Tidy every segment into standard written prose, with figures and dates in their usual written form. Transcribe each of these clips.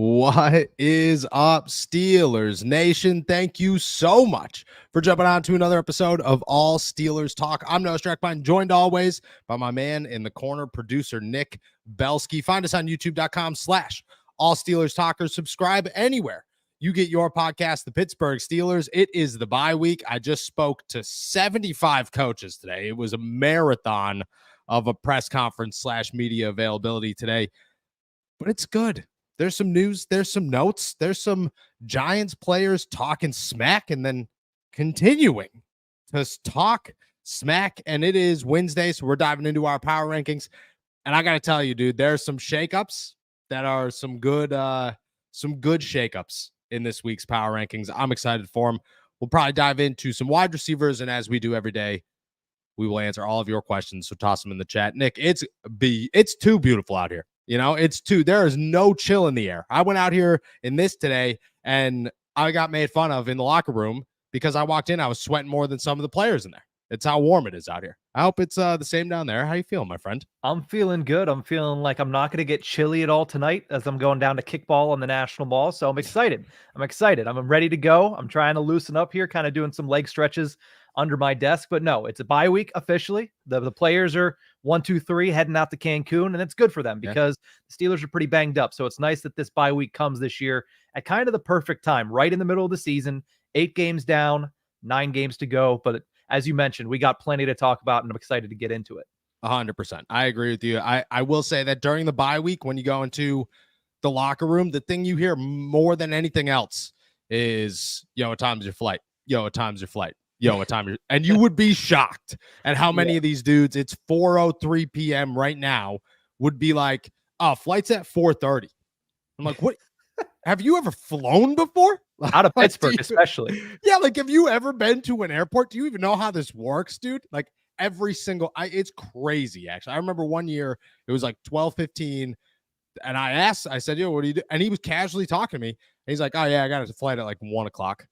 What is up, Steelers Nation? Thank you so much for jumping on to another episode of All Steelers Talk. I'm Noah Strackbine, joined always by my man in the corner, producer Nick Belsky. Find us on youtube.com/All Steelers Talkers. Subscribe anywhere you get your podcast, the Pittsburgh Steelers. It is the bye week. I just spoke to 75 coaches today. It was a marathon of a press conference / media availability today, but it's good. There's some news, there's some notes, there's some Giants players talking smack and then continuing to talk smack. And it is Wednesday, so we're diving into our power rankings. And I got to tell you, dude, there's some shakeups that are some good shakeups in this week's power rankings. I'm excited for them. We'll probably dive into some wide receivers, and as we do every day, we will answer all of your questions. So toss them in the chat. Nick, it's too beautiful out here. You know, there is no chill in the air. I went out here in this today and I got made fun of in the locker room because I walked in, I was sweating more than some of the players in there. It's how warm it is out here. I hope it's the same down there. How you feeling, my friend? I'm feeling good. I'm feeling like I'm not going to get chilly at all tonight as I'm going down to kickball on the National Mall. So I'm excited. I'm ready to go. I'm trying to loosen up here, kind of doing some leg stretches under my desk. But no, it's a bye week officially. The players are 1, 2, 3 heading out to Cancun, and it's good for them because the Steelers are pretty banged up. So it's nice that this bye week comes this year at kind of the perfect time, right in the middle of the season. 8 games down, 9 games to go. But as you mentioned, we got plenty to talk about, and I'm excited to get into it. 100%. I agree with you. I will say that during the bye week, when you go into the locker room, the thing you hear more than anything else is, what time's your flight? What time's your flight? What time? And you would be shocked at how many of these dudes, it's 4:03 p.m. right now, would be like, oh, flight's at 4:30. I'm like, what? Have you ever flown before? Out of Pittsburgh, especially. Yeah, like, have you ever been to an airport? Do you even know how this works, dude? Like, every single, it's crazy, actually. I remember one year, it was like 12:15, and I said, what do you do? And he was casually talking to me. And he's like, oh, yeah, I got a flight at like 1 o'clock.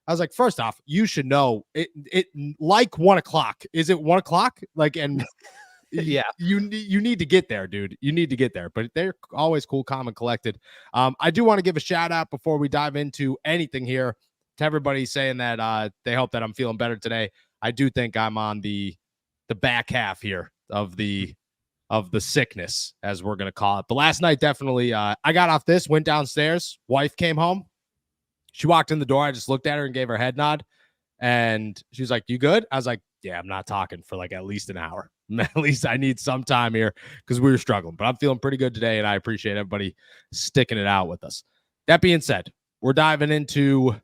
I was like, first off, you should know it like 1 o'clock. Is it 1 o'clock? Like, and yeah, you need to get there, dude. You need to get there, but they're always cool, calm, and collected. I do want to give a shout out before we dive into anything here to everybody saying that they hope that I'm feeling better today. I do think I'm on the back half here of the sickness, as we're going to call it. But last night, definitely, I got off this, went downstairs, wife came home. She walked in the door. I just looked at her and gave her a head nod. And she was like, you good? I was like, yeah, I'm not talking for like at least an hour. At least I need some time here because we were struggling. But I'm feeling pretty good today, and I appreciate everybody sticking it out with us. That being said, we're diving into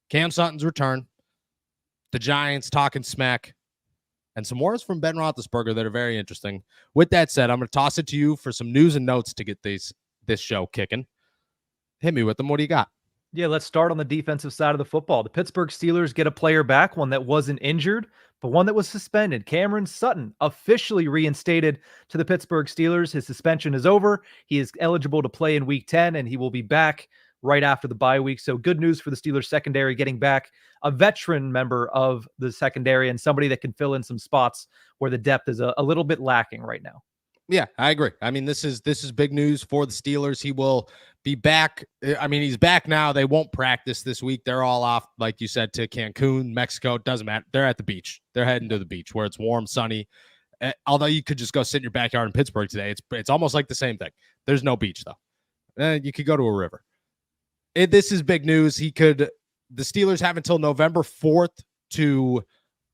Cam Sutton's return, the Giants talking smack, and some words from Ben Roethlisberger that are very interesting. With that said, I'm going to toss it to you for some news and notes to get this show kicking. Hit me with them. What do you got? Yeah, let's start on the defensive side of the football. The Pittsburgh Steelers get a player back, one that wasn't injured, but one that was suspended. Cameron Sutton officially reinstated to the Pittsburgh Steelers. His suspension is over. He is eligible to play in Week 10, and he will be back right after the bye week. So good news for the Steelers secondary, getting back a veteran member of the secondary and somebody that can fill in some spots where the depth is a little bit lacking right now. Yeah, I agree. I mean, this is big news for the Steelers. He will be back. I mean, he's back now. They won't practice this week. They're all off, like you said, to Cancun, Mexico. It doesn't matter. They're at the beach. They're heading to the beach where it's warm, sunny. Although you could just go sit in your backyard in Pittsburgh today. It's almost like the same thing. There's no beach, though. You could go to a river. This is big news. The Steelers have until November 4th to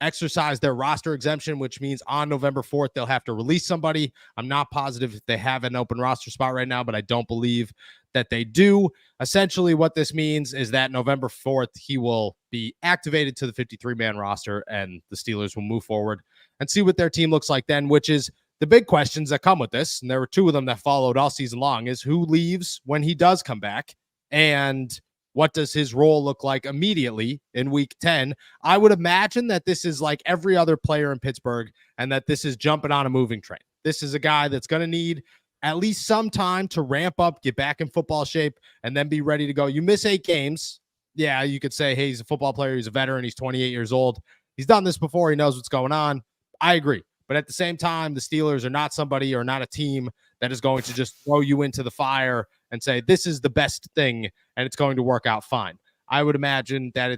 exercise their roster exemption, which means on November 4th, they'll have to release somebody. I'm not positive if they have an open roster spot right now, but I don't believe that they do. Essentially, what this means is that November 4th, he will be activated to the 53-man roster, and the Steelers will move forward and see what their team looks like then, which is the big questions that come with this. And there were 2 of them that followed all season long, is who leaves when he does come back, and what does his role look like immediately in Week 10? I would imagine that this is like every other player in Pittsburgh, and that this is jumping on a moving train. This is a guy that's going to need at least some time to ramp up, get back in football shape, and then be ready to go. You miss 8 games. Yeah, you could say, hey, he's a football player. He's a veteran. He's 28 years old. He's done this before. He knows what's going on. I agree. But at the same time, the Steelers are not somebody or not a team that is going to just throw you into the fire and say, this is the best thing and it's going to work out fine. I would imagine that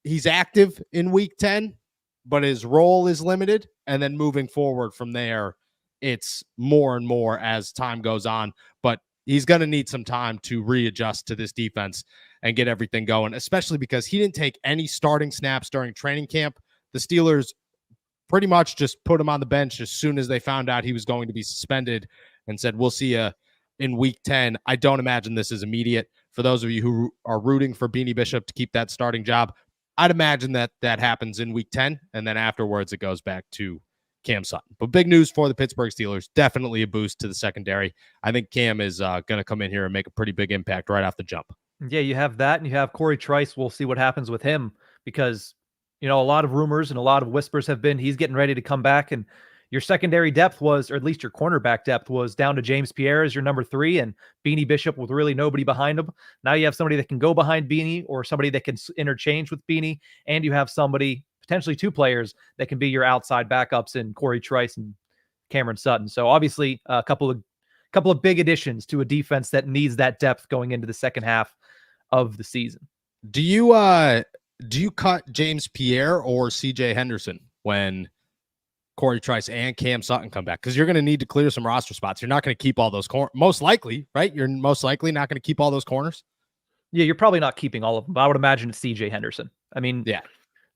he's active in week 10, but his role is limited. And then moving forward from there, it's more and more as time goes on. But he's going to need some time to readjust to this defense and get everything going, especially because he didn't take any starting snaps during training camp. The Steelers pretty much just put him on the bench as soon as they found out he was going to be suspended and said, we'll see you in week 10. I don't imagine this is immediate. For those of you who are rooting for Beanie Bishop to keep that starting job, I'd imagine that happens in week 10, and then afterwards it goes back to Cam Sutton. But big news for the Pittsburgh Steelers. Definitely a boost to the secondary. I think Cam is going to come in here and make a pretty big impact right off the jump. Yeah, you have that, and you have Corey Trice. We'll see what happens with him because, a lot of rumors and a lot of whispers have been he's getting ready to come back, and your secondary depth was, or at least your cornerback depth was down to James Pierre as your number 3 and Beanie Bishop with really nobody behind him. Now you have somebody that can go behind Beanie or somebody that can interchange with Beanie, and you have somebody, potentially 2 players, that can be your outside backups in Corey Trice and Cameron Sutton. So obviously a couple of big additions to a defense that needs that depth going into the second half of the season. Do you cut James Pierre or CJ Henderson when Corey Trice and Cam Sutton come back? Because you're going to need to clear some roster spots. You're not going to keep all those corners. Most likely, right? You're most likely not going to keep all those corners. Yeah, you're probably not keeping all of them, but I would imagine it's CJ Henderson. I mean, yeah,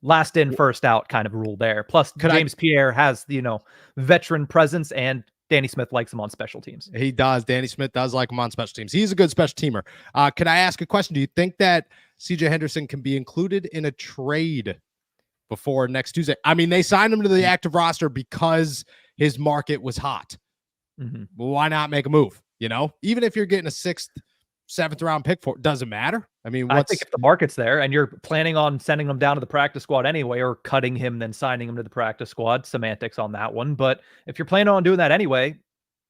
last in, first out kind of rule there. Plus, James Pierre has the, veteran presence, and Danny Smith likes him on special teams. He does. Danny Smith does like him on special teams. He's a good special teamer. Can I ask a question? Do you think that CJ Henderson can be included in a trade before next Tuesday? I mean, they signed him to the active roster because his market was hot. Mm-hmm. Well, why not make a move? Even if you're getting a 6th, 7th round pick for it, doesn't matter. I mean, I think if the market's there and you're planning on sending him down to the practice squad anyway, or cutting him, then signing him to the practice squad, semantics on that one. But if you're planning on doing that anyway,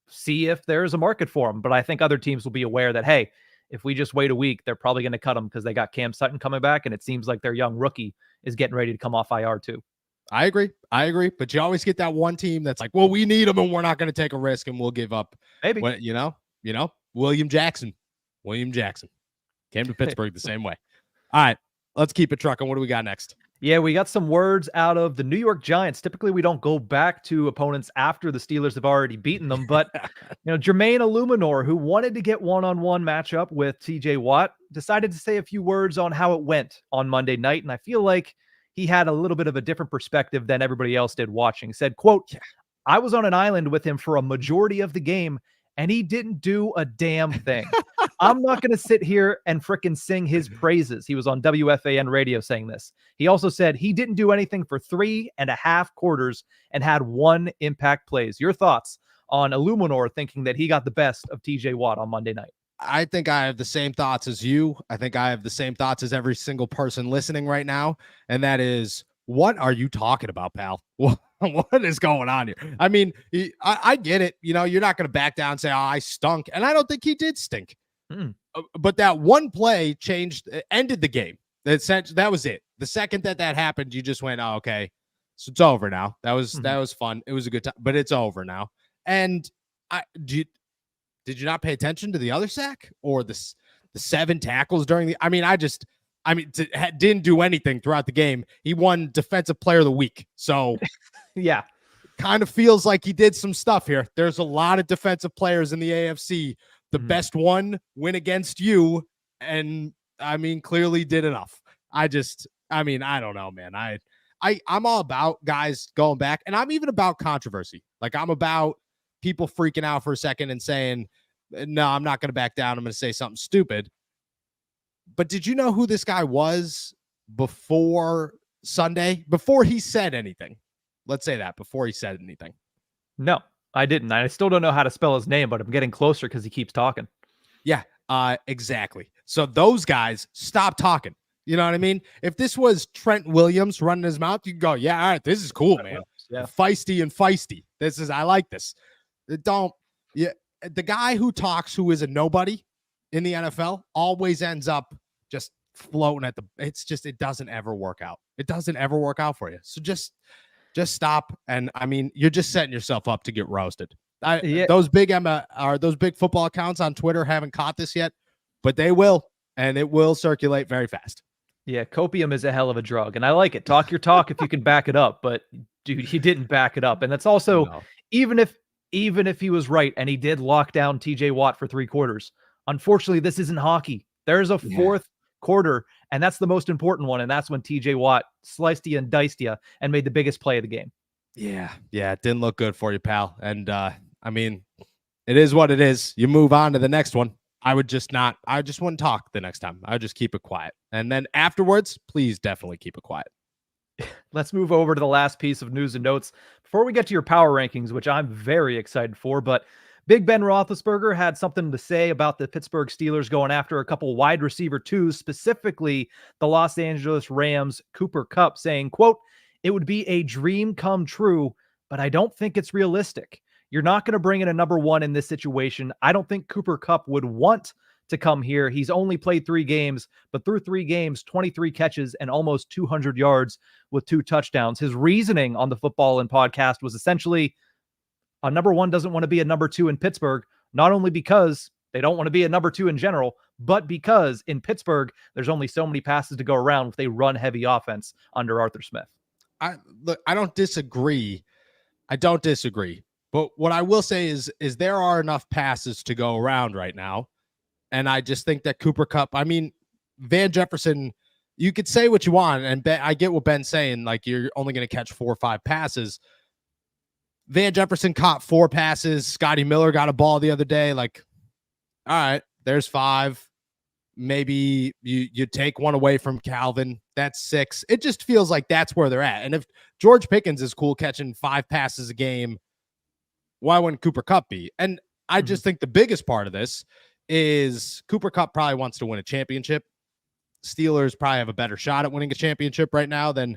see if there's a market for him. But I think other teams will be aware that, hey, if we just wait a week, they're probably going to cut him because they got Cam Sutton coming back, and it seems like their young rookie is getting ready to come off IR too. I agree. But you always get that one team that's like, well, we need him and we're not going to take a risk and we'll give up. Maybe. William Jackson came to Pittsburgh the same way. All right, let's keep it trucking. What do we got next? Yeah, we got some words out of the New York Giants. Typically, we don't go back to opponents after the Steelers have already beaten them, but Jermaine Eluemunor, who wanted to get one-on-one matchup with TJ Watt, decided to say a few words on how it went on Monday night, and I feel like he had a little bit of a different perspective than everybody else did watching. He said, quote, "I was on an island with him for a majority of the game, and he didn't do a damn thing. I'm not going to sit here and frickin' sing his praises." He was on WFAN radio saying this. He also said he didn't do anything for 3.5 quarters and had 1 impact plays. Your thoughts on Eluemunor thinking that he got the best of TJ Watt on Monday night? I think I have the same thoughts as you. I think I have the same thoughts as every single person listening right now. And that is, what are you talking about, pal? What is going on here? I mean, I get it. You're not going to back down and say, oh, I stunk. And I don't think he did stink. But that one play ended the game. That was it. The second that happened, you just went, oh, okay, so it's over now. That was fun. It was a good time, but it's over now. And did you not pay attention to the other sack or the 7 tackles during the? Didn't do anything throughout the game. He won Defensive Player of the Week. So yeah, kind of feels like he did some stuff here. There's a lot of defensive players in the AFC. The best one win against you, and clearly did enough. I don't know, man. I'm all about guys going back, and I'm even about controversy. Like, I'm about people freaking out for a second and saying, no, I'm not going to back down. I'm going to say something stupid. But did you know who this guy was before Sunday? Before he said anything? Let's say that, before he said anything. No, I didn't. I still don't know how to spell his name, but I'm getting closer because he keeps talking. Yeah, exactly. So those guys, stop talking. You know what I mean? If this was Trent Williams running his mouth, you can go, yeah, all right, this is cool, man. Yeah. Feisty. I like this. The guy who talks, who is a nobody in the NFL, always ends up just floating at it doesn't ever work out. It doesn't ever work out for you. So just stop. And you're just setting yourself up to get roasted. Yeah. Those big those big football accounts on Twitter haven't caught this yet, but they will, and it will circulate very fast. Yeah, copium is a hell of a drug, and I like it. Talk your talk if you can back it up, but dude, he didn't back it up. And that's also No. even if he was right and he did lock down TJ Watt for 3/4, unfortunately, this isn't hockey. There's a fourth quarter, and that's the most important one. And that's when TJ Watt sliced you and diced you and made the biggest play of the game. Yeah, it didn't look good for you, pal. And I mean, it is what it is. You move on to the next one. I just wouldn't talk the next time. I would just keep it quiet. And then afterwards, please definitely keep it quiet. Let's move over to the last piece of news and notes before we get to your power rankings, which I'm very excited for. But Big Ben Roethlisberger had something to say about the Pittsburgh Steelers going after a couple wide receiver twos, specifically the Los Angeles Rams' Cooper Kupp, saying, quote, "It would be a dream come true, but I don't think it's realistic. You're not going to bring in a number one in this situation. I don't think Cooper Kupp would want to come here. He's only played 3 games, but through 3 games, 23 catches and almost 200 yards with 2 touchdowns. His reasoning on the Football and Podcast was essentially a number one doesn't want to be a number 2 in Pittsburgh, not only because they don't want to be a number 2 in general, but because in Pittsburgh, there's only so many passes to go around with a run-heavy offense under Arthur Smith. I don't disagree. But what I will say is there are enough passes to go around right now. And I just think that Cooper Kupp, I mean, Van Jefferson, you could say what you want. And I get what Ben's saying. Like, you're only going to catch 4 or 5 passes. Van Jefferson caught 4 passes. Scotty Miller got a ball the other day. Like, all right, there's 5. Maybe you take one away from Calvin. That's 6. It just feels like that's where they're at. And if George Pickens is cool catching 5 passes a game, why wouldn't Cooper Kupp be? And I just think the biggest part of this is Cooper Kupp probably wants to win a championship. Steelers probably have a better shot at winning a championship right now than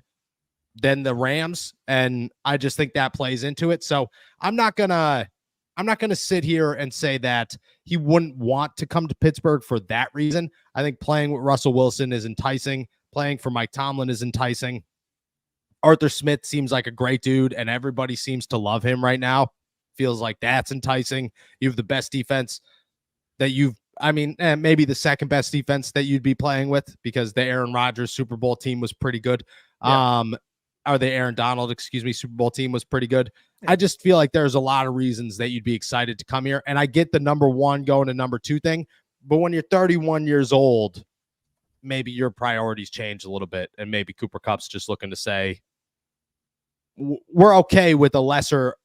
the Rams. And I just think that plays into it. So I'm not gonna sit here and say that he wouldn't want to come to Pittsburgh for that reason. I think playing with Russell Wilson is enticing. Playing for Mike Tomlin is enticing. Arthur Smith seems like a great dude, and everybody seems to love him right now. Feels like that's enticing. You have the best defense that maybe the second best defense that you'd be playing with, because the Aaron Rodgers Super Bowl team was pretty good. Yeah. Or the Aaron Donald, Super Bowl team was pretty good. Yeah. I just feel like there's a lot of reasons that you'd be excited to come here. And I get the number 1 going to number 2 thing, but when you're 31 years old, maybe your priorities change a little bit. And maybe Cooper Kupp's just looking to say, we're okay with a lesser,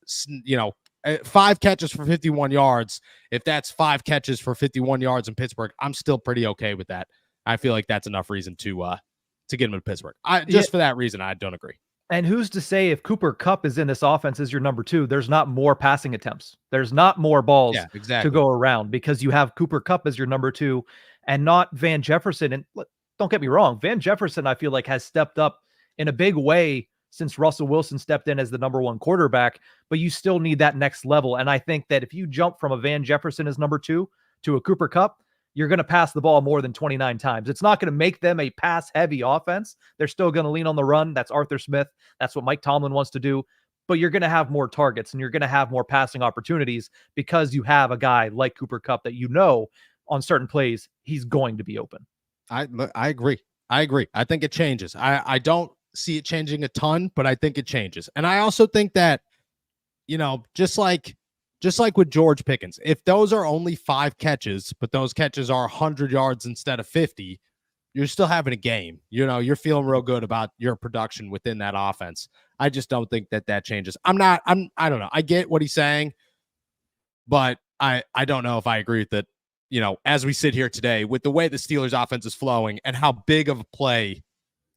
5 catches for 51 yards. If that's 5 catches for 51 yards in Pittsburgh, I'm still pretty okay with that. I feel like that's enough reason to get him to Pittsburgh. For that reason, I don't agree. And who's to say if Cooper Kupp is in this offense as your number 2, there's not more passing attempts. There's not more balls to go around, because you have Cooper Kupp as your number 2 and not Van Jefferson. And don't get me wrong, Van Jefferson, I feel like, has stepped up in a big way since Russell Wilson stepped in as the number 1 quarterback, but you still need that next level. And I think that if you jump from a Van Jefferson as number 2 to a Cooper Kupp, you're going to pass the ball more than 29 times. It's not going to make them a pass-heavy offense. They're still going to lean on the run. That's Arthur Smith. That's what Mike Tomlin wants to do. But you're going to have more targets and you're going to have more passing opportunities because you have a guy like Cooper Kupp that on certain plays, he's going to be open. I agree. I think it changes. I don't see it changing a ton, but I think it changes. And I also think that, just like with George Pickens, if those are only 5 catches, but those catches are 100 yards instead of 50, you're still having a game. You're feeling real good about your production within that offense. I just don't think that changes. I don't know. I get what he's saying, but I don't know if I agree with it. As we sit here today, with the way the Steelers offense is flowing and how big of a play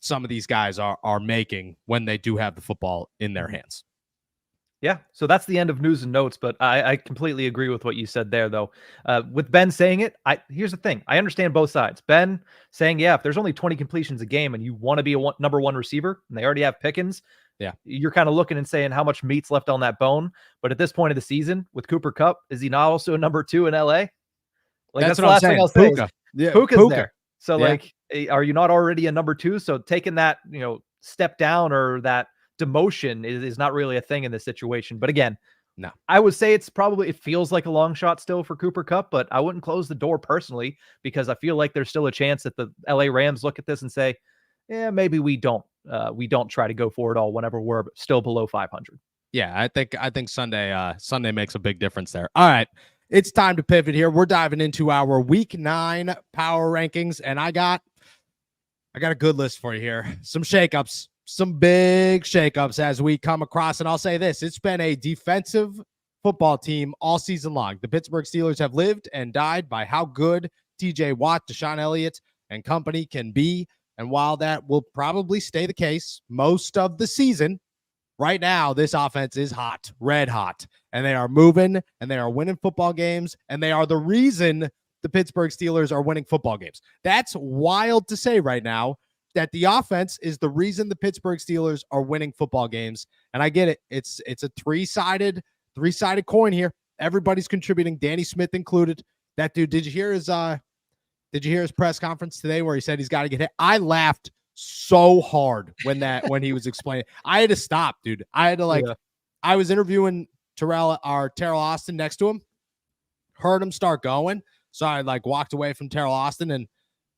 some of these guys are making when they do have the football in their hands. Yeah, so that's the end of news and notes, but I completely agree with what you said there, though. With Ben saying it, here's the thing. I understand both sides. Ben saying, if there's only 20 completions a game and you want to be a number 1 receiver, and they already have Pickens, you're kind of looking and saying how much meat's left on that bone. But at this point of the season, with Cooper Kupp, is he not also a number 2 in LA? Like, that's the last thing I'll say. Puka's there. So, are you not already a number 2? So taking that, step down or that demotion is not really a thing in this situation. But again, No. I would say it feels like a long shot still for Cooper Kupp, but I wouldn't close the door personally because I feel like there's still a chance that the LA Rams look at this and say, yeah, maybe we don't try to go for it all whenever we're still below 500. Yeah, I think Sunday makes a big difference there. All right. It's time to pivot here. We're diving into our week 9 power rankings, and I got a good list for you here. Some shakeups, some big shakeups as we come across. And I'll say this, it's been a defensive football team all season long. The Pittsburgh Steelers have lived and died by how good TJ Watt, Deshaun Elliott, and company can be. And while that will probably stay the case most of the season, right now, this offense is hot, red hot, and they are moving and they are winning football games, and they are the reason the Pittsburgh Steelers are winning football games. That's wild to say right now, that the offense is the reason the Pittsburgh Steelers are winning football games. And I get it. It's a three-sided coin here. Everybody's contributing, Danny Smith included. That dude, did you hear his press conference today where he said he's got to get hit? I laughed so hard when he was explaining. I had to stop, dude. I had to I was interviewing Terrell Austin next to him, heard him start going. So I walked away from Terrell Austin and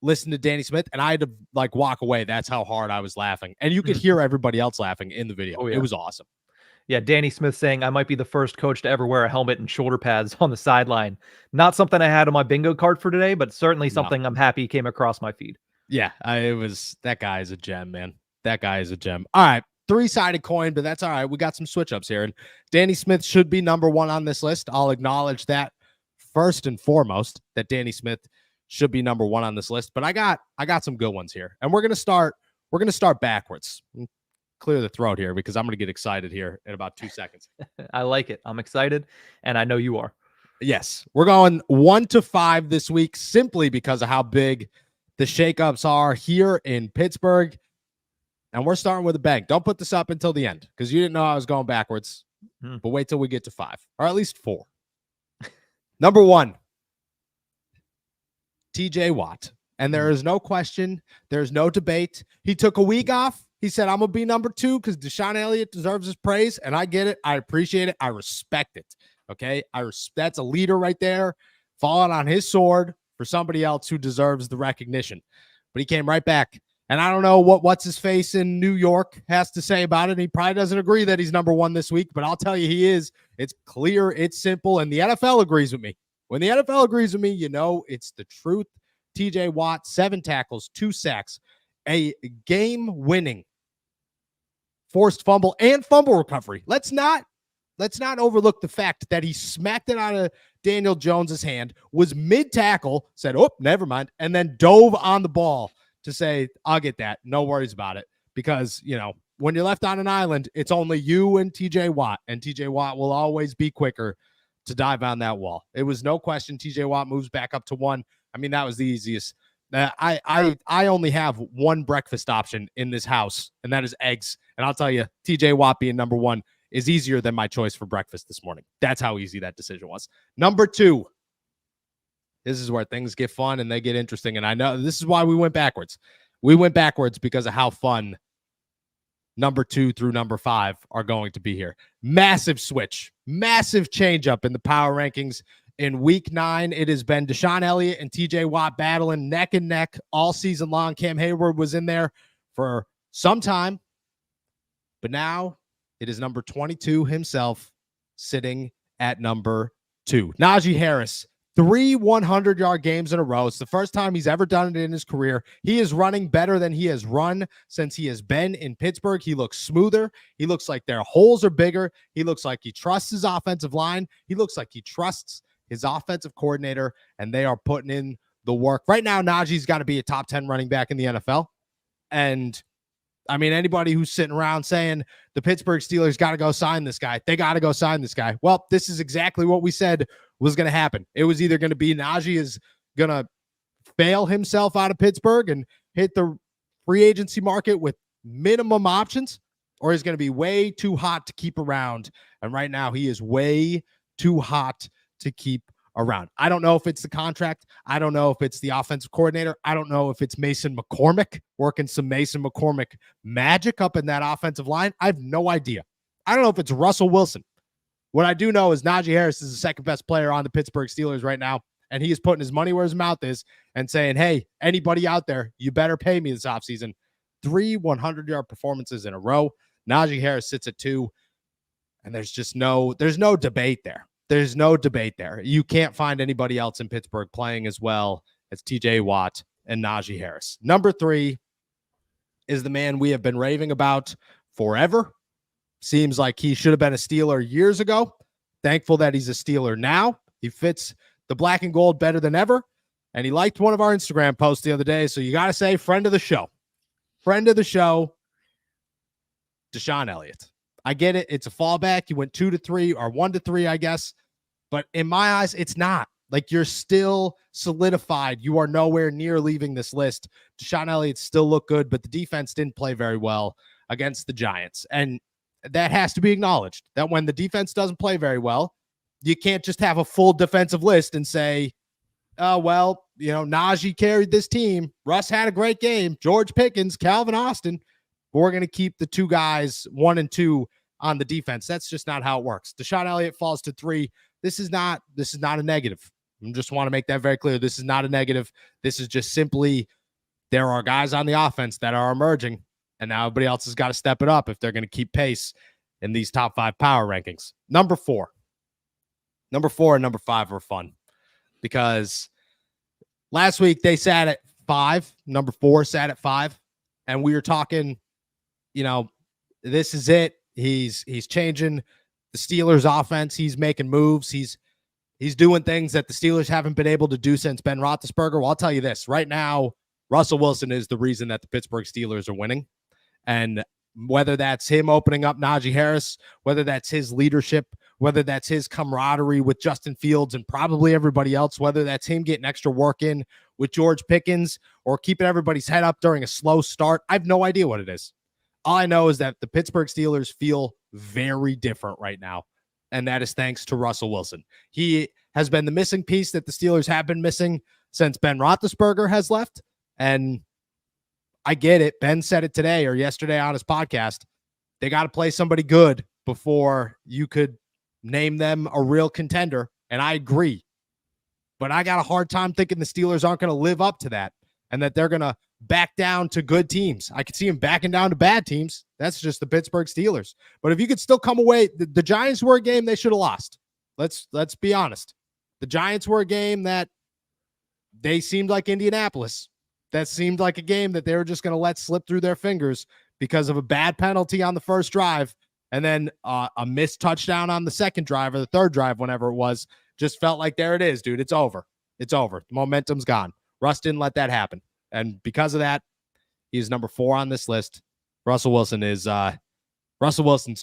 listened to Danny Smith, and I had to walk away. That's how hard I was laughing. And you could hear everybody else laughing in the video. Oh, yeah. It was awesome. Yeah, Danny Smith saying, I might be the first coach to ever wear a helmet and shoulder pads on the sideline. Not something I had on my bingo card for today, but certainly something I'm happy came across my feed. Yeah, that guy is a gem, man. That guy is a gem. All right, three-sided coin, but that's all right. We got some switch-ups here, and Danny Smith should be number 1 on this list. I'll acknowledge that first and foremost, that Danny Smith should be number 1 on this list. But I got some good ones here, and we're gonna start backwards. Clear the throat here because I'm gonna get excited here in about 2 seconds. I like it. I'm excited, and I know you are. Yes, we're going 1 to 5 this week simply because of how big the shakeups are here in Pittsburgh. And we're starting with a bang. Don't put this up until the end because you didn't know I was going backwards. But wait till we get to 5, or at least 4. Number 1, TJ Watt. And there is no question. There's no debate. He took a week off. He said, I'm going to be number 2 because Deshaun Elliott deserves his praise. And I get it. I appreciate it. I respect it. Okay. That's a leader right there, falling on his sword for somebody else who deserves the recognition. But he came right back. And I don't know what's his face in New York has to say about it. He probably doesn't agree that he's number 1 this week, but I'll tell you he is. It's clear, it's simple, and the NFL agrees with me. When the NFL agrees with me, you know it's the truth. TJ Watt, 7 tackles, 2 sacks, a game-winning forced fumble and fumble recovery. Let's not overlook the fact that he smacked it out of Daniel Jones's hand, was mid-tackle, said, oh, never mind, and then dove on the ball to say, I'll get that. No worries about it. Because, when you're left on an island, it's only you and TJ Watt, and TJ Watt will always be quicker to dive on that wall. It was no question. TJ Watt moves back up to 1. I mean, that was the easiest. I only have one breakfast option in this house, and that is eggs. And I'll tell you, TJ Watt being number 1 is easier than my choice for breakfast this morning. That's how easy that decision was. Number 2. This is where things get fun and they get interesting. And I know this is why we went backwards. We went backwards because of how fun number 2 through number 5 are going to be here. Massive switch, massive change up in the power rankings. In week 9, it has been Deshaun Elliott and TJ Watt battling neck and neck all season long. Cam Hayward was in there for some time, but now it is number 22 himself sitting at number 2. Najee Harris, 3 100-yard games in a row. It's the first time he's ever done it in his career. He is running better than he has run since he has been in Pittsburgh. He looks smoother. He looks like their holes are bigger. He looks like he trusts his offensive line. He looks like he trusts his offensive coordinator, and they are putting in the work. Right now, Najee's got to be a top 10 running back in the NFL. And I mean, anybody who's sitting around saying the Pittsburgh Steelers got to go sign this guy, they got to go sign this guy. Well, this is exactly what we said was going to happen. It was either going to be Najee is going to fail himself out of Pittsburgh and hit the free agency market with minimum options, or he's going to be way too hot to keep around. And right now he is way too hot to keep around. I don't know if it's the contract. I don't know if it's the offensive coordinator. I don't know if it's Mason McCormick working some Mason McCormick magic up in that offensive line. I have no idea. I don't know if it's Russell Wilson What I do know is Najee Harris is the second best player on the Pittsburgh Steelers right now, and he is putting his money where his mouth is and saying, hey, anybody out there, you better pay me this offseason. 3 100-yard performances in a row. Najee Harris sits at 2, and there's no debate there. There's no debate there. You can't find anybody else in Pittsburgh playing as well as TJ Watt and Najee Harris. Number 3 is the man we have been raving about forever. Seems like he should have been a Steeler years ago. Thankful that he's a Steeler now. He fits the black and gold better than ever. And he liked one of our Instagram posts the other day. So you got to say, friend of the show, Deshaun Elliott. I get it. It's a fallback. You went 2 to 3 or 1 to 3, I guess. But in my eyes, it's not. Like, you're still solidified. You are nowhere near leaving this list. Deshaun Elliott still looked good, but the defense didn't play very well against the Giants. And that has to be acknowledged, that when the defense doesn't play very well, you can't just have a full defensive list and say, oh, well, Najee carried this team. Russ had a great game. George Pickens, Calvin Austin. But we're going to keep the 2 guys, 1 and 2 on the defense. That's just not how it works. Deshaun Elliott falls to 3. This is not a negative. I just want to make that very clear. This is not a negative. This is just simply there are guys on the offense that are emerging, and now everybody else has got to step it up if they're going to keep pace in these top 5 power rankings. Number 4 and number 5 were fun because last week they sat at 5. Number 4 sat at 5, and we were talking, this is it. He's changing the Steelers' offense. He's making moves. He's doing things that the Steelers haven't been able to do since Ben Roethlisberger. Well, I'll tell you this. Right now, Russell Wilson is the reason that the Pittsburgh Steelers are winning. And whether that's him opening up Najee Harris, whether that's his leadership, whether that's his camaraderie with Justin Fields and probably everybody else, whether that's him getting extra work in with George Pickens or keeping everybody's head up during a slow start, I have no idea what it is. All I know is that the Pittsburgh Steelers feel very different right now. And that is thanks to Russell Wilson. He has been the missing piece that the Steelers have been missing since Ben Roethlisberger has left. And I get it. Ben said it today or yesterday on his podcast. They got to play somebody good before you could name them a real contender. And I agree. But I got a hard time thinking the Steelers aren't going to live up to that and that they're going to back down to good teams. I could see them backing down to bad teams. That's just the Pittsburgh Steelers. But if you could still come away, the Giants were a game they should have lost. Let's be honest. The Giants were a game that they seemed like Indianapolis. That seemed like a game that they were just going to let slip through their fingers because of a bad penalty on the first drive and then a missed touchdown on the second drive or the third drive, whenever it was. Just felt like, there it is, dude. It's over. It's over. The momentum's gone. Russ didn't let that happen. And because of that, he's number 4 on this list. Russell Wilson's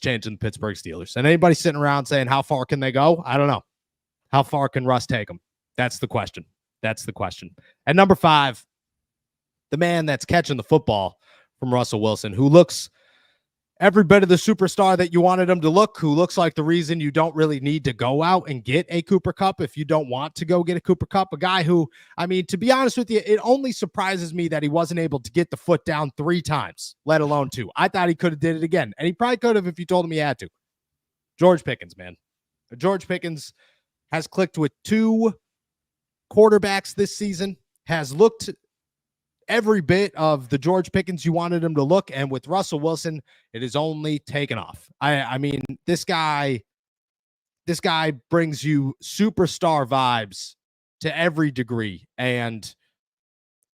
changing the Pittsburgh Steelers. And anybody sitting around saying, how far can they go? I don't know. How far can Russ take them? That's the question. At number 5, the man that's catching the football from Russell Wilson, who looks every bit of the superstar that you wanted him to look, who looks like the reason you don't really need to go out and get a Cooper Kupp if you don't want to go get a Cooper Kupp, a guy who, I mean, to be honest with you, it only surprises me that he wasn't able to get the foot down 3 times, let alone 2. I thought he could have did it again, and he probably could have if you told him he had to. George Pickens, man. George Pickens has clicked with 2 quarterbacks this season, has looked every bit of the George Pickens you wanted him to look, and with Russell Wilson, it is only taken off. I mean, this guy brings you superstar vibes to every degree, and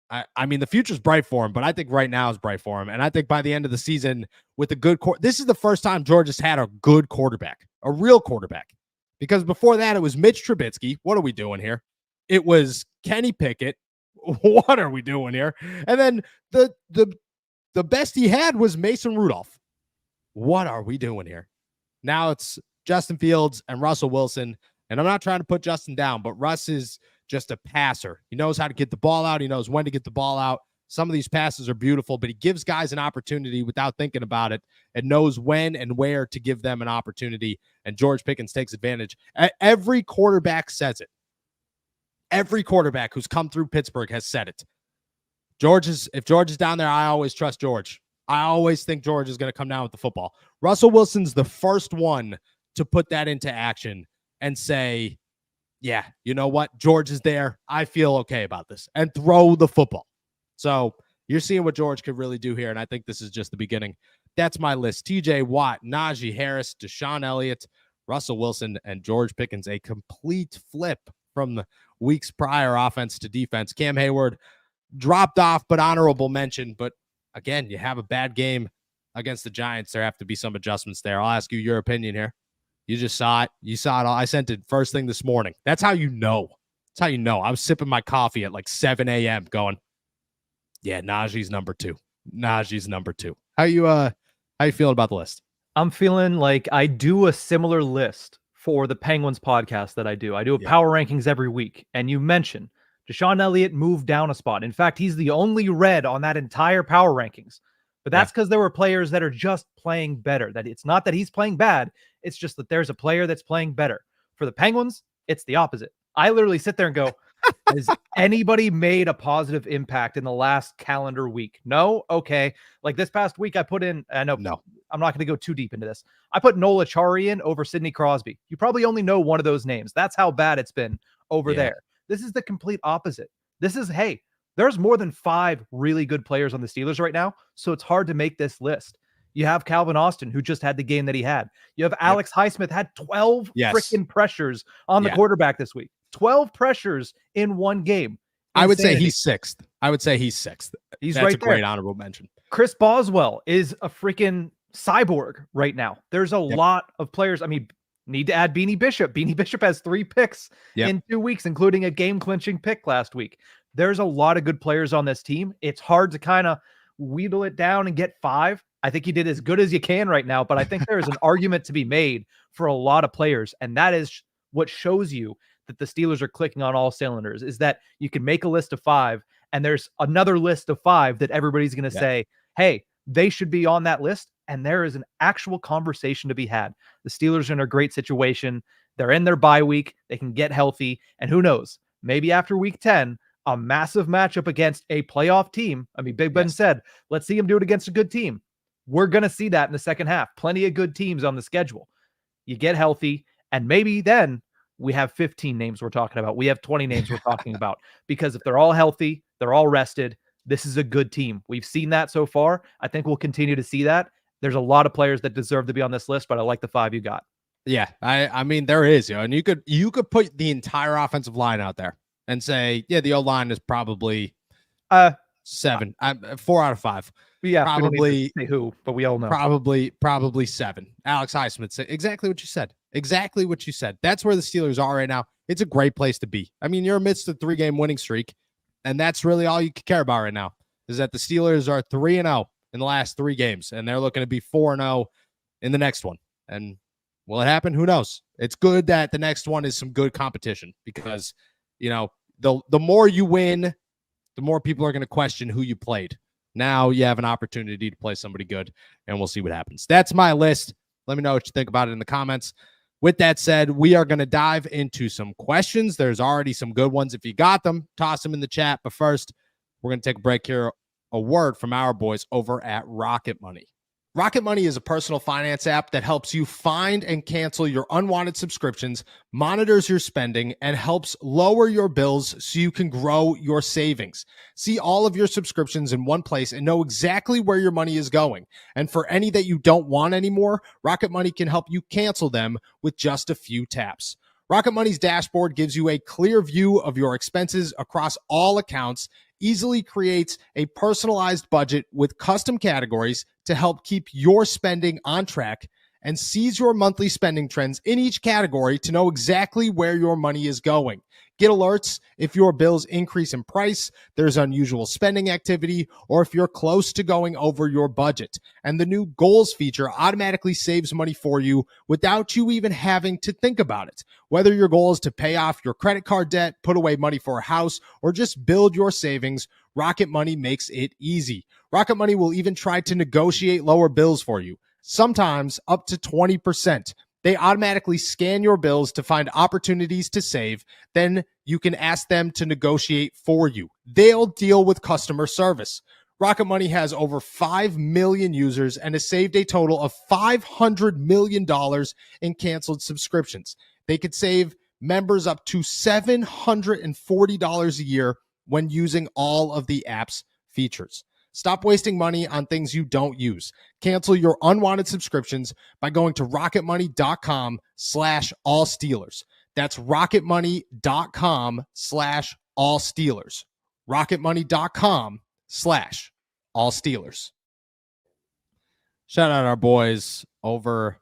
I mean, the future's bright for him, but I think right now is bright for him, and I think by the end of the season, with a good this is the first time George has had a good quarterback, a real quarterback, because before that, it was Mitch Trubisky. What are we doing here? It was Kenny Pickett. What are we doing here? And then the best he had was Mason Rudolph. What are we doing here? Now it's Justin Fields and Russell Wilson. And I'm not trying to put Justin down, but Russ is just a passer. He knows how to get the ball out. He knows when to get the ball out. Some of these passes are beautiful, but he gives guys an opportunity without thinking about it and knows when and where to give them an opportunity. And George Pickens takes advantage. Every quarterback says it. Every quarterback who's come through Pittsburgh has said it. If George is down there, I always trust George. I always think George is going to come down with the football. Russell Wilson's the first one to put that into action and say, yeah, you know what? George is there. I feel okay about this, and throw the football. So you're seeing what George could really do here, and I think this is just the beginning. That's my list. TJ Watt, Najee Harris, Deshaun Elliott, Russell Wilson, and George Pickens. A complete flip from the weeks prior offense to defense. Cam Hayward dropped off, but honorable mention. But again, you have a bad game against the Giants. There have to be some adjustments there. I'll ask you your opinion here. You just saw it. You saw it all. I sent it first thing this morning. That's how you know. That's how you know. I was sipping my coffee at like 7 a.m. going, yeah, Najee's number 2. Najee's number 2. How you feeling about the list? I'm feeling like I do a similar list for the Penguins podcast that I do. I do a power rankings every week. And you mentioned Deshaun Elliott moved down a spot. In fact, he's the only red on that entire power rankings. But that's because there were players that are just playing better. That it's not that he's playing bad. It's just that there's a player that's playing better. For the Penguins, it's the opposite. I literally sit there and go, has anybody made a positive impact in the last calendar week? No? Okay. Like this past week, I put in, I know, no, I'm not going to go too deep into this. I put Nola Chari in over Sidney Crosby. You probably only know one of those names. That's how bad it's been over there. This is the complete opposite. This is, hey, there's more than 5 really good players on the Steelers right now, so it's hard to make this list. You have Calvin Austin, who just had the game that he had. You have Alex Highsmith, had 12 freaking pressures on the quarterback this week. 12 pressures in one game. Insanity. I would say he's 6th. He's That's right a great honorable mention. Chris Boswell is a freaking cyborg right now. There's a lot of players. I mean, need to add Beanie Bishop. Beanie Bishop has 3 picks in 2 weeks, including a game-clinching pick last week. There's a lot of good players on this team. It's hard to kind of wheedle it down and get 5. I think he did as good as you can right now, but I think there is an argument to be made for a lot of players, and that is what shows you that the Steelers are clicking on all cylinders, is that you can make a list of 5, and there's another list of 5 that everybody's going to say, hey, they should be on that list, and there is an actual conversation to be had. The Steelers are in a great situation. They're in their bye week. They can get healthy, and who knows, maybe after week 10, a massive matchup against a playoff team. I mean, Big Ben said, let's see him do it against a good team. We're going to see that in the second half. Plenty of good teams on the schedule. You get healthy, and maybe then we have 15 names we're talking about. We have 20 names we're talking about. Because if they're all healthy, they're all rested, this is a good team. We've seen that so far. I think we'll continue to see that. There's a lot of players that deserve to be on this list, but I like the 5 you got. Yeah, I mean, there is, and you could put the entire offensive line out there and say, yeah, the O-line is probably 7, 4 out of 5. Yeah, probably say who, but we all know. Probably 7. Alex Highsmith said exactly what you said. Exactly what you said. That's where the Steelers are right now. It's a great place to be. I mean, you're amidst a 3-game winning streak, and that's really all you care about right now, is that the Steelers are 3-0 in the last 3 games, and they're looking to be 4-0 in the next one. And will it happen? Who knows? It's good that the next one is some good competition, because, the more you win, the more people are going to question who you played. Now you have an opportunity to play somebody good, and we'll see what happens. That's my list. Let me know what you think about it in the comments. With that said, we are going to dive into some questions. There's already some good ones. If you got them, toss them in the chat. But first, we're going to take a break here. A word from our boys over at Rocket Money. Rocket Money is a personal finance app that helps you find and cancel your unwanted subscriptions, monitors your spending, and helps lower your bills so you can grow your savings. See all of your subscriptions in one place and know exactly where your money is going. And for any that you don't want anymore, Rocket Money can help you cancel them with just a few taps. Rocket Money's dashboard gives you a clear view of your expenses across all accounts, easily creates a personalized budget with custom categories to help keep your spending on track, and sees your monthly spending trends in each category to know exactly where your money is going. Get alerts if your bills increase in price, there's unusual spending activity, or if you're close to going over your budget. And the new goals feature automatically saves money for you without you even having to think about it. Whether your goal is to pay off your credit card debt, put away money for a house, or just build your savings, Rocket Money makes it easy. Rocket Money will even try to negotiate lower bills for you, sometimes up to 20%. They automatically scan your bills to find opportunities to save. Then you can ask them to negotiate for you. They'll deal with customer service. Rocket Money has over 5 million users and has saved a total of $500 million in canceled subscriptions. They could save members up to $740 a year when using all of the app's features. Stop wasting money on things you don't use. Cancel your unwanted subscriptions by going to rocketmoney.com/allsteelers. That's rocketmoney.com/allsteelers. rocketmoney.com/allsteelers. Shout out our boys over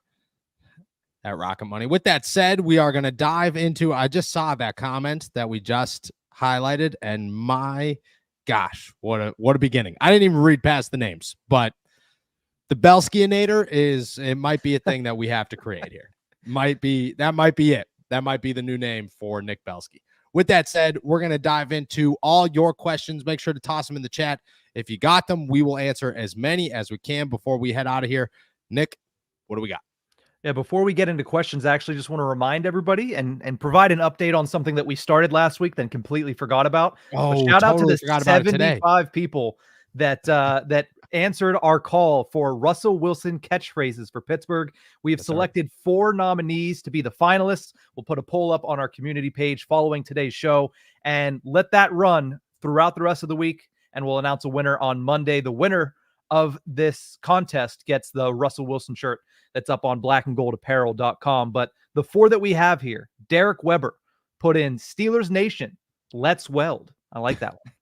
at Rocket Money. With that said, we are going to dive into, I just saw that comment that we just highlighted, and my gosh, what a beginning. I didn't even read past the names, but the Belskianator it might be a thing that we have to create here. That might be it. That might be the new name for Nick Belsky. With that said, we're going to dive into all your questions. Make sure to toss them in the chat. If you got them, we will answer as many as we can before we head out of here. Nick, what do we got? Yeah, before we get into questions, I actually just want to remind everybody and provide an update on something that we started last week, then completely forgot about. Oh, but shout totally out to the 75 people that answered our call for Russell Wilson catchphrases for Pittsburgh. We have selected 4 nominees to be the finalists. We'll put a poll up on our community page following today's show and let that run throughout the rest of the week, and we'll announce a winner on Monday. The winner of this contest gets the Russell Wilson shirt that's up on blackandgoldapparel.com. But the 4 that we have here, Derek Weber put in Steelers Nation, let's weld. I like that one.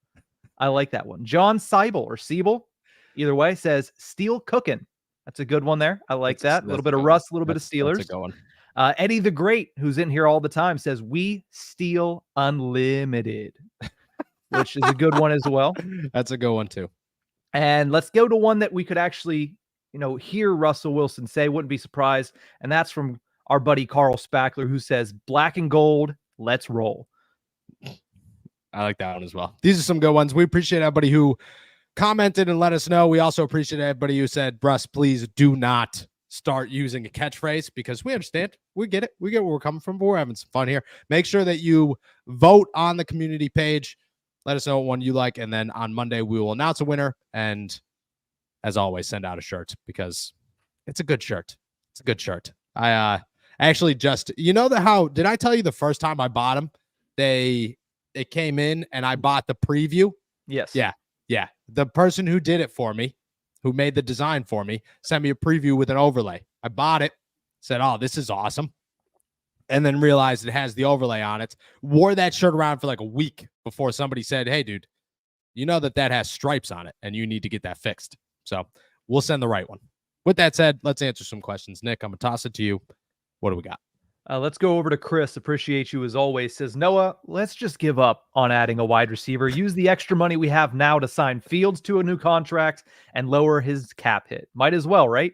I like that one. John Seibel or Siebel, either way, says steel cooking. That's a good one there. I like that. A little bit of Russ, a little bit of Steelers. That's a good one. Eddie the Great, who's in here all the time, says we steal unlimited, which is a good one as well. That's a good one too. And let's go to one that we could actually, hear Russell Wilson say, wouldn't be surprised. And that's from our buddy Carl Spackler, who says, black and gold, let's roll. I like that one as well. These are some good ones. We appreciate everybody who commented and let us know. We also appreciate everybody who said, Russ, please do not start using a catchphrase, because we understand. We get it. We get where we're coming from, but we're having some fun here. Make sure that you vote on the community page. Let us know what one you like. And then on Monday, we will announce a winner. And as always, send out a shirt, because it's a good shirt. It's a good shirt. I actually just, how did I tell you the first time I bought them? It came in and I bought the preview. Yes. Yeah. The person who did it for me, who made the design for me, sent me a preview with an overlay. I bought it, said, oh, this is awesome. And then realized it has the overlay on it. Wore that shirt around for like a week before somebody said, hey, dude, you know that has stripes on it and you need to get that fixed. So we'll send the right one. With that said, let's answer some questions. Nick, I'm going to toss it to you. What do we got? Let's go over to Chris. Appreciate you as always. Says, Noah, let's just give up on adding a wide receiver. Use the extra money we have now to sign Fields to a new contract and lower his cap hit. Might as well, right?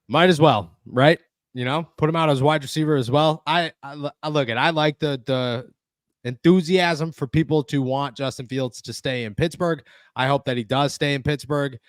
Might as well, right? Put him out as wide receiver as well. I like the enthusiasm for people to want Justin Fields to stay in Pittsburgh. I hope that he does stay in Pittsburgh,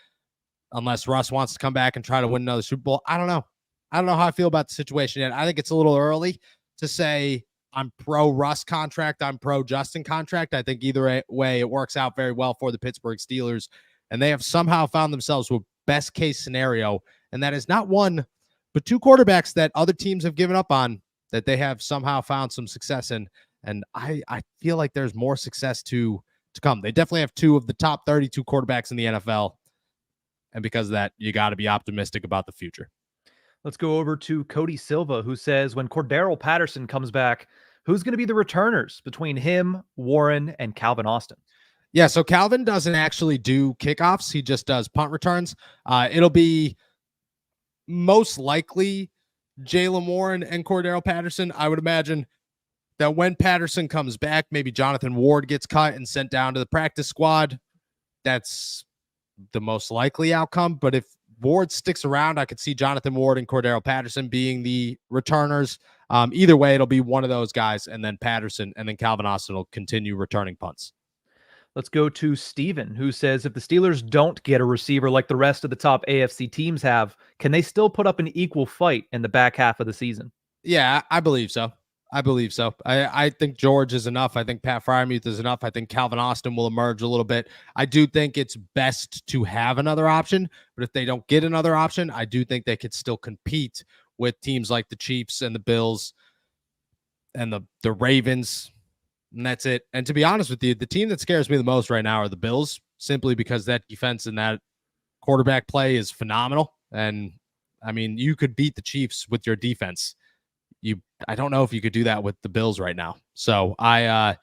unless Russ wants to come back and try to win another Super Bowl. I don't know how I feel about the situation yet. I think it's a little early to say I'm pro Russ contract, I'm pro Justin contract. I think either way it works out very well for the Pittsburgh Steelers, and they have somehow found themselves with best case scenario, and that is not one but 2 quarterbacks that other teams have given up on, that they have somehow found some success in. And I feel like there's more success to come. They definitely have 2 of the top 32 quarterbacks in the NFL. And because of that, you got to be optimistic about the future. Let's go over to Cody Silva, who says, when Cordero Patterson comes back, who's going to be the returners between him, Warren, and Calvin Austin? Yeah, so Calvin doesn't actually do kickoffs. He just does punt returns. It'll be most likely Jaylen Warren and Cordero Patterson. I would imagine that when Patterson comes back, maybe Jonathan Ward gets cut and sent down to the practice squad. That's the most likely outcome. But if Ward sticks around, I could see Jonathan Ward and Cordero Patterson being the returners. Either way, it'll be one of those guys, and then Patterson, and then Calvin Austin will continue returning punts. Let's go to Steven, who says, if the Steelers don't get a receiver like the rest of the top AFC teams have, can they still put up an equal fight in the back half of the season? Yeah, I believe so. I believe so. I think George is enough. I think Pat Fryermuth is enough. I think Calvin Austin will emerge a little bit. I do think it's best to have another option, but if they don't get another option, I do think they could still compete with teams like the Chiefs and the Bills and the Ravens, and that's it. And to be honest with you, the team that scares me the most right now are the Bills, simply because that defense and that quarterback play is phenomenal. And I mean, you could beat the Chiefs with your defense. I don't know if you could do that with the Bills right now. So I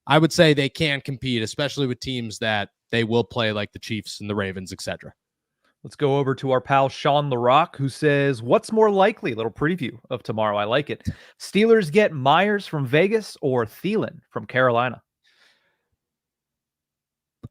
would say they can compete, especially with teams that they will play like the Chiefs and the Ravens, etc. Let's go over to our pal Sean LaRock, who says, what's more likely? Little preview of tomorrow. I like it. Steelers get Myers from Vegas or Thielen from Carolina?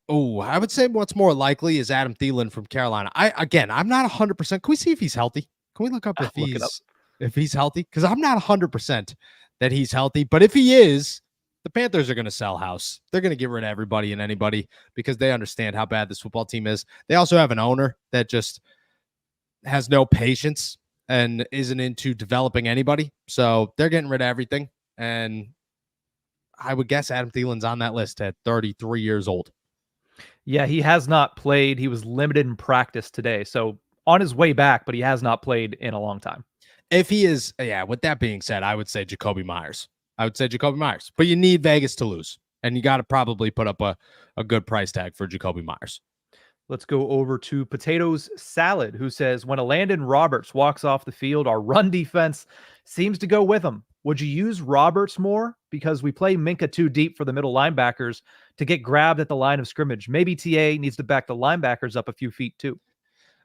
Oh, I would say what's more likely is Adam Thielen from Carolina. I'm not 100%. Can we see if he's healthy? Can we look up if he's healthy? Because I'm not 100% that he's healthy. But if he is, the Panthers are going to sell house. They're going to get rid of everybody and anybody because they understand how bad this football team is. They also have an owner that just has no patience and isn't into developing anybody. So they're getting rid of everything. And I would guess Adam Thielen's on that list at 33 years old. Yeah, he has not played. He was limited in practice today. So on his way back, but he has not played in a long time. If he is, with that being said, I would say Jacoby Myers. But you need Vegas to lose. And you got to probably put up a good price tag for Jacoby Myers. Let's go over to Potatoes Salad, who says, when Landon Roberts walks off the field, our run defense seems to go with him. Would you use Roberts more? Because we play Minka too deep for the middle linebackers to get grabbed at the line of scrimmage. Maybe TA needs to back the linebackers up a few feet too.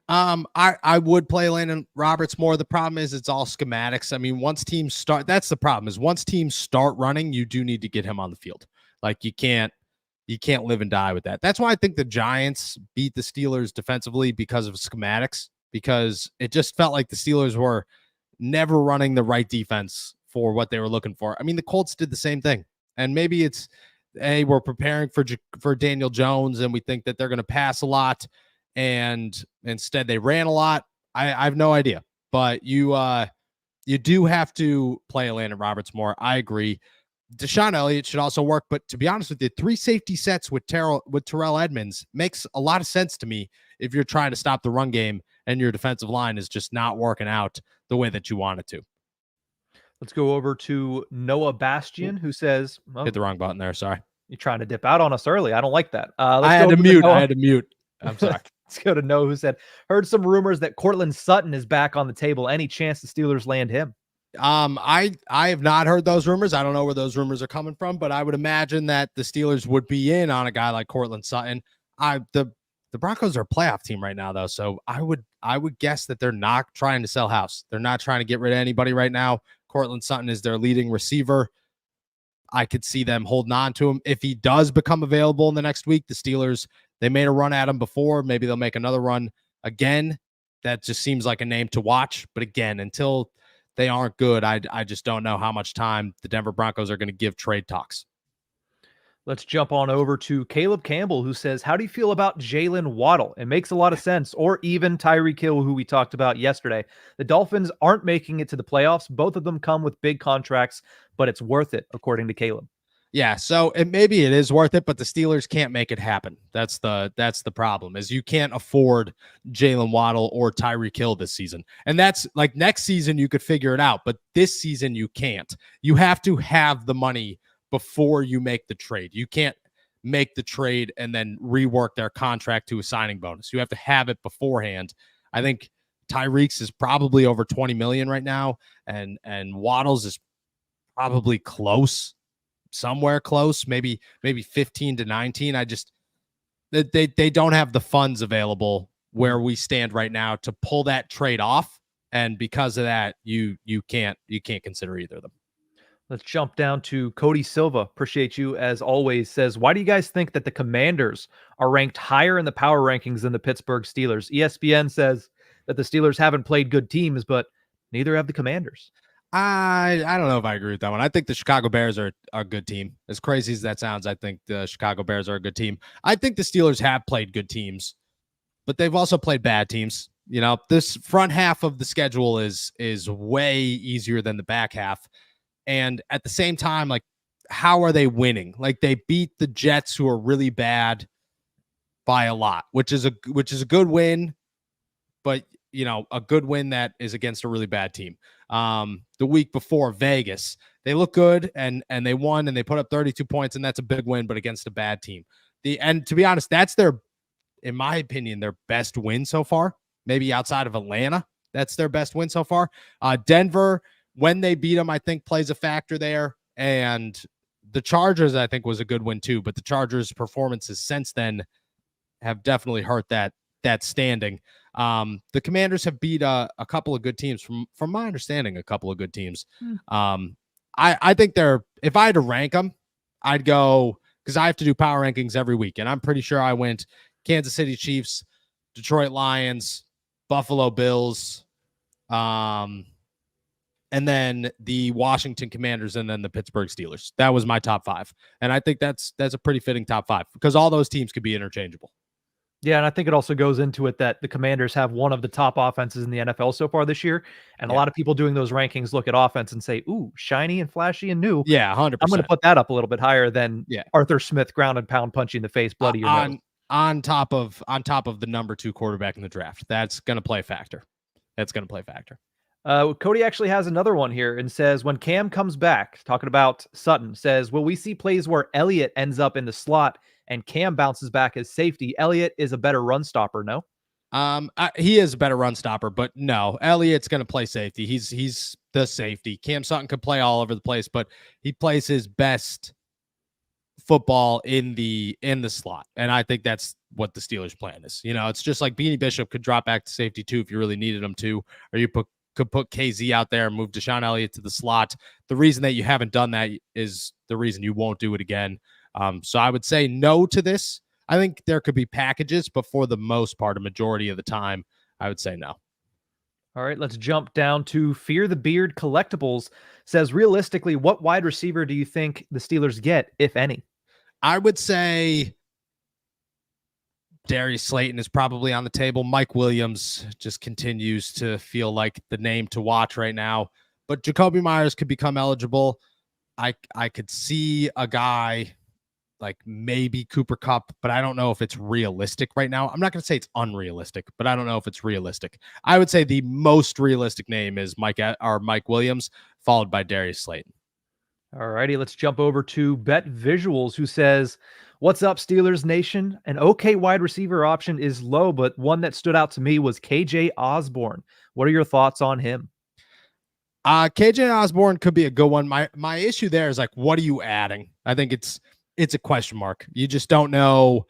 I would play Landon Roberts more. The problem is it's all schematics. I mean, once teams start, that's the problem is once teams start running, you do need to get him on the field. Like you can't live and die with that. That's why I think the Giants beat the Steelers defensively because of schematics, because it just felt like the Steelers were never running the right defense for what they were looking for. I mean, the Colts did the same thing. And maybe it's, hey, we're preparing for Daniel Jones and we think that they're going to pass a lot. And instead they ran a lot. I have no idea, but you do have to play Landon Roberts more. I agree. Deshaun Elliott should also work, but to be honest with you, 3 safety sets with Terrell Edmonds makes a lot of sense to me if you're trying to stop the run game and your defensive line is just not working out the way that you want it to. Let's go over to Noah Bastian, who says, hit the wrong button there. Sorry. You're trying to dip out on us early. I don't like that. I had to mute. I'm sorry. Let's go to Noah, who said, heard some rumors that Cortland Sutton is back on the table. Any chance the Steelers land him? I have not heard those rumors. I don't know where those rumors are coming from, but I would imagine that the Steelers would be in on a guy like Cortland Sutton. The Broncos are a playoff team right now, though, so I would guess that they're not trying to sell house. They're not trying to get rid of anybody right now. Cortland Sutton is their leading receiver. I could see them holding on to him. If he does become available in the next week, the Steelers, they made a run at him before. Maybe they'll make another run again. That just seems like a name to watch. But again, until they aren't good, I just don't know how much time the Denver Broncos are going to give trade talks. Let's jump on over to Caleb Campbell, who says, how do you feel about Jalen Waddle? It makes a lot of sense. Or even Tyreek Hill, who we talked about yesterday. The Dolphins aren't making it to the playoffs. Both of them come with big contracts, but it's worth it, according to Caleb. Yeah, so maybe it is worth it, but the Steelers can't make it happen. That's the problem, is you can't afford Jalen Waddle or Tyreek Hill this season. And that's like next season you could figure it out, but this season you can't. You have to have the money before you make the trade. You can't make the trade and then rework their contract to a signing bonus. You have to have it beforehand. I think Tyreek's is probably over 20 million right now, and Waddle's is probably close. Somewhere close, maybe 15 to 19. They don't have the funds available where we stand right now to pull that trade off, and because of that, you can't consider either of them. Let's jump down to Cody Silva. Appreciate you as always. Says, why do you guys think that the Commanders are ranked higher in the power rankings than the Pittsburgh Steelers? ESPN says that the Steelers haven't played good teams, but neither have the Commanders. I don't know if I agree with that one. I think the Chicago Bears are a good team. As crazy as that sounds, I think the Chicago Bears are a good team. I think the Steelers have played good teams, but they've also played bad teams. You know, this front half of the schedule is way easier than the back half. And at the same time, like, how are they winning? Like, they beat the Jets, who are really bad, by a lot, which is a good win, but a good win that is against a really bad team. The week before, Vegas, they look good and they won and they put up 32 points, and that's a big win, but against a bad team. And to be honest, that's in my opinion, their best win so far. Maybe outside of Atlanta, that's their best win so far. Denver, when they beat them, I think plays a factor there. And the Chargers, I think, was a good win too, but the Chargers' performances since then have definitely hurt that standing. The Commanders have beat a couple of good teams, from my understanding, a couple of good teams. I think if I had to rank them, I'd go, because I have to do power rankings every week, and I'm pretty sure I went Kansas City Chiefs, Detroit Lions, Buffalo Bills, and then the Washington Commanders, and then the Pittsburgh Steelers. That was my top 5. And I think that's a pretty fitting top 5, because all those teams could be interchangeable. Yeah, and I think it also goes into it that the Commanders have one of the top offenses in the NFL so far this year. And a lot of people doing those rankings look at offense and say, ooh, shiny and flashy and new. Yeah, 100%. I'm going to put that up a little bit higher than Arthur Smith ground and pound punch you in the face, bloody your nose. On top of the number 2 quarterback in the draft. That's going to play a factor. Cody actually has another one here and says, when Cam comes back, talking about Sutton, says, will we see plays where Elliott ends up in the slot and Cam bounces back as safety? Elliott is a better run stopper, no? He is a better run stopper, but no, Elliott's going to play safety. He's the safety. Cam Sutton could play all over the place, but he plays his best football in the slot. And I think that's what the Steelers' plan is. It's just like Beanie Bishop could drop back to safety too if you really needed him to, or you could put KZ out there and move Deshaun Elliott to the slot. The reason that you haven't done that is the reason you won't do it again. So I would say no to this. I think there could be packages, but for the most part, a majority of the time, I would say no. All right, let's jump down to Fear the Beard Collectibles. Says, realistically, what wide receiver do you think the Steelers get, if any? I would say Darius Slayton is probably on the table. Mike Williams just continues to feel like the name to watch right now. But Jacoby Myers could become eligible. I could see a guy like maybe Cooper Kupp, but I don't know if it's realistic right now. I'm not going to say it's unrealistic, but I don't know if it's realistic. I would say the most realistic name is Mike Williams, followed by Darius Slayton. All righty, let's jump over to Bet Visuals, who says, what's up, Steelers Nation? An okay wide receiver option is low, but one that stood out to me was KJ Osborne. What are your thoughts on him? KJ Osborne could be a good one. My issue there is, like, what are you adding? I think it's a question mark. You just don't know.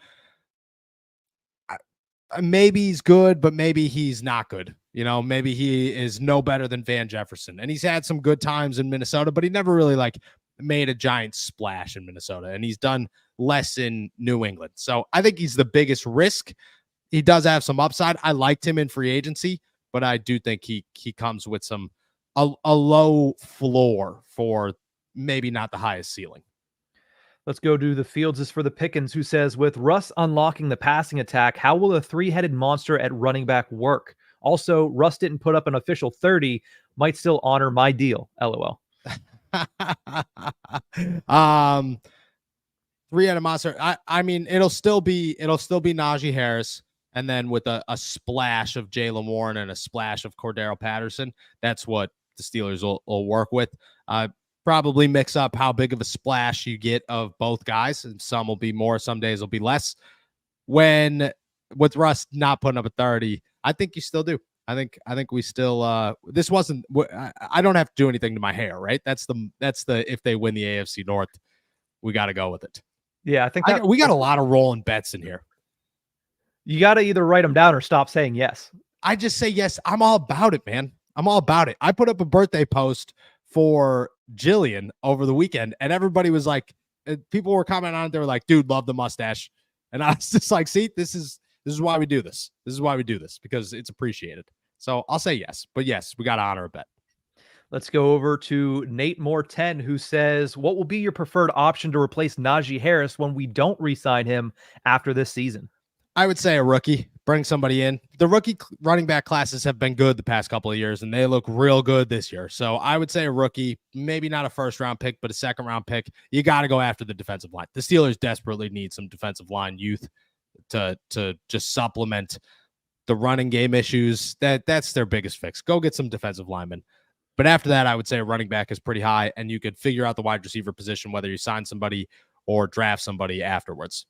Maybe he's good, but maybe he's not good. Maybe he is no better than Van Jefferson. And he's had some good times in Minnesota, but he never really made a giant splash in Minnesota. And he's done less in New England. So I think he's the biggest risk. He does have some upside. I liked him in free agency, but I do think he comes with a low floor for maybe not the highest ceiling. Let's go to the Fields is for the Pickens, who says, with Russ unlocking the passing attack, how will a 3-headed monster at running back work? Also, Russ didn't put up an official 30, might still honor my deal. LOL. 3-headed monster. I mean, it'll still be Najee Harris, and then with a splash of Jaylen Warren and a splash of Cordero Patterson. That's what the Steelers will work with. Probably mix up how big of a splash you get of both guys, and some will be more, some days will be less. With Russ not putting up a 30, I think you still do. I think we still this wasn't. I don't have to do anything to my hair, right? That's the if they win the AFC North, we got to go with it. Yeah, I think we got a lot of rolling bets in here. You got to either write them down or stop saying yes. I just say yes. I'm all about it, man. I'm all about it. I put up a birthday post for Jillian over the weekend, and everybody was like, people were commenting on it. They were like, dude, love the mustache. And I was just like, see, this is why we do this. This is why we do this, because it's appreciated. So I'll say yes, but yes, we got to honor a bet. Let's go over to Nate Moore 10, who says, what will be your preferred option to replace Najee Harris when we don't re-sign him after this season? I would say a rookie. Bring somebody in. The rookie running back classes have been good the past couple of years, and they look real good this year. So I would say a rookie, maybe not a first-round pick, but a second-round pick. You got to go after the defensive line. The Steelers desperately need some defensive line youth to just supplement the running game issues. That's their biggest fix. Go get some defensive linemen. But after that, I would say a running back is pretty high, and you could figure out the wide receiver position, whether you sign somebody or draft somebody afterwards.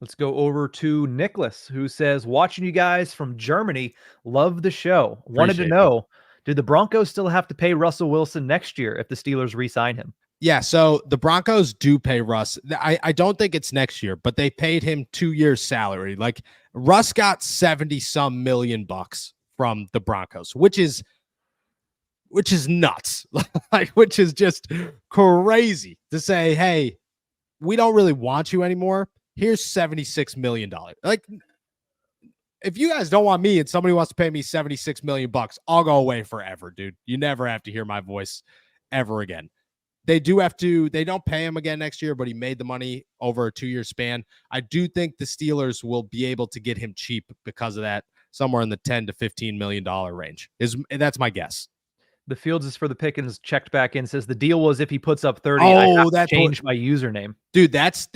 Let's go over to Nicholas, who says, watching you guys from Germany, love the show. Wanted to know, do the Broncos still have to pay Russell Wilson next year if the Steelers re-sign him? Yeah, so the Broncos do pay Russ. I don't think it's next year, but they paid him 2 years' salary. Like, Russ got 70-some million bucks from the Broncos, which is nuts. Like, which is just crazy to say, hey, we don't really want you anymore. Here's $76 million. Like, if you guys don't want me and somebody wants to pay me $76 million bucks, I'll go away forever, dude. You never have to hear my voice ever again. They don't pay him again next year, but he made the money over a 2-year span. I do think the Steelers will be able to get him cheap because of that, somewhere in the $10 to $15 million range. That's my guess. The Fields is for the Pickens checked back in, says the deal was if he puts up 30, I have to change my username. Dude, that's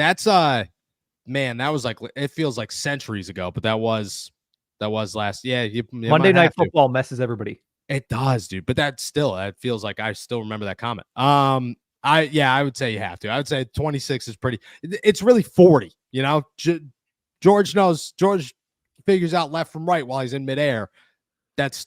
man, that was like, it feels like centuries ago, but that was last. Yeah, Monday Night Football messes everybody. It does, dude. But that feels like I still remember that comment. I would say you have to. I would say 26 is pretty. It's really 40. You know, George figures out left from right while he's in midair. That's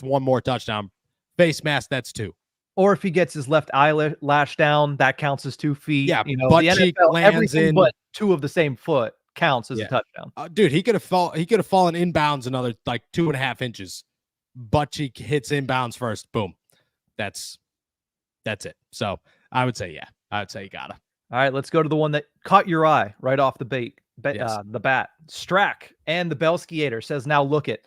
one more touchdown. Face mask, that's 2. Or if he gets his left eyelash down, that counts as 2 feet. Yeah, you know, butt the cheek NFL, lands everything in, but 2 of the same foot counts as a touchdown. Dude, he could have fallen inbounds another like 2.5 inches. Butt cheek hits inbounds first. Boom. That's it. So I would say, yeah. I would say you gotta. All right, let's go to the one that caught your eye right off the bat. Yes. The bat. Strack and the Belskiator says, now look it.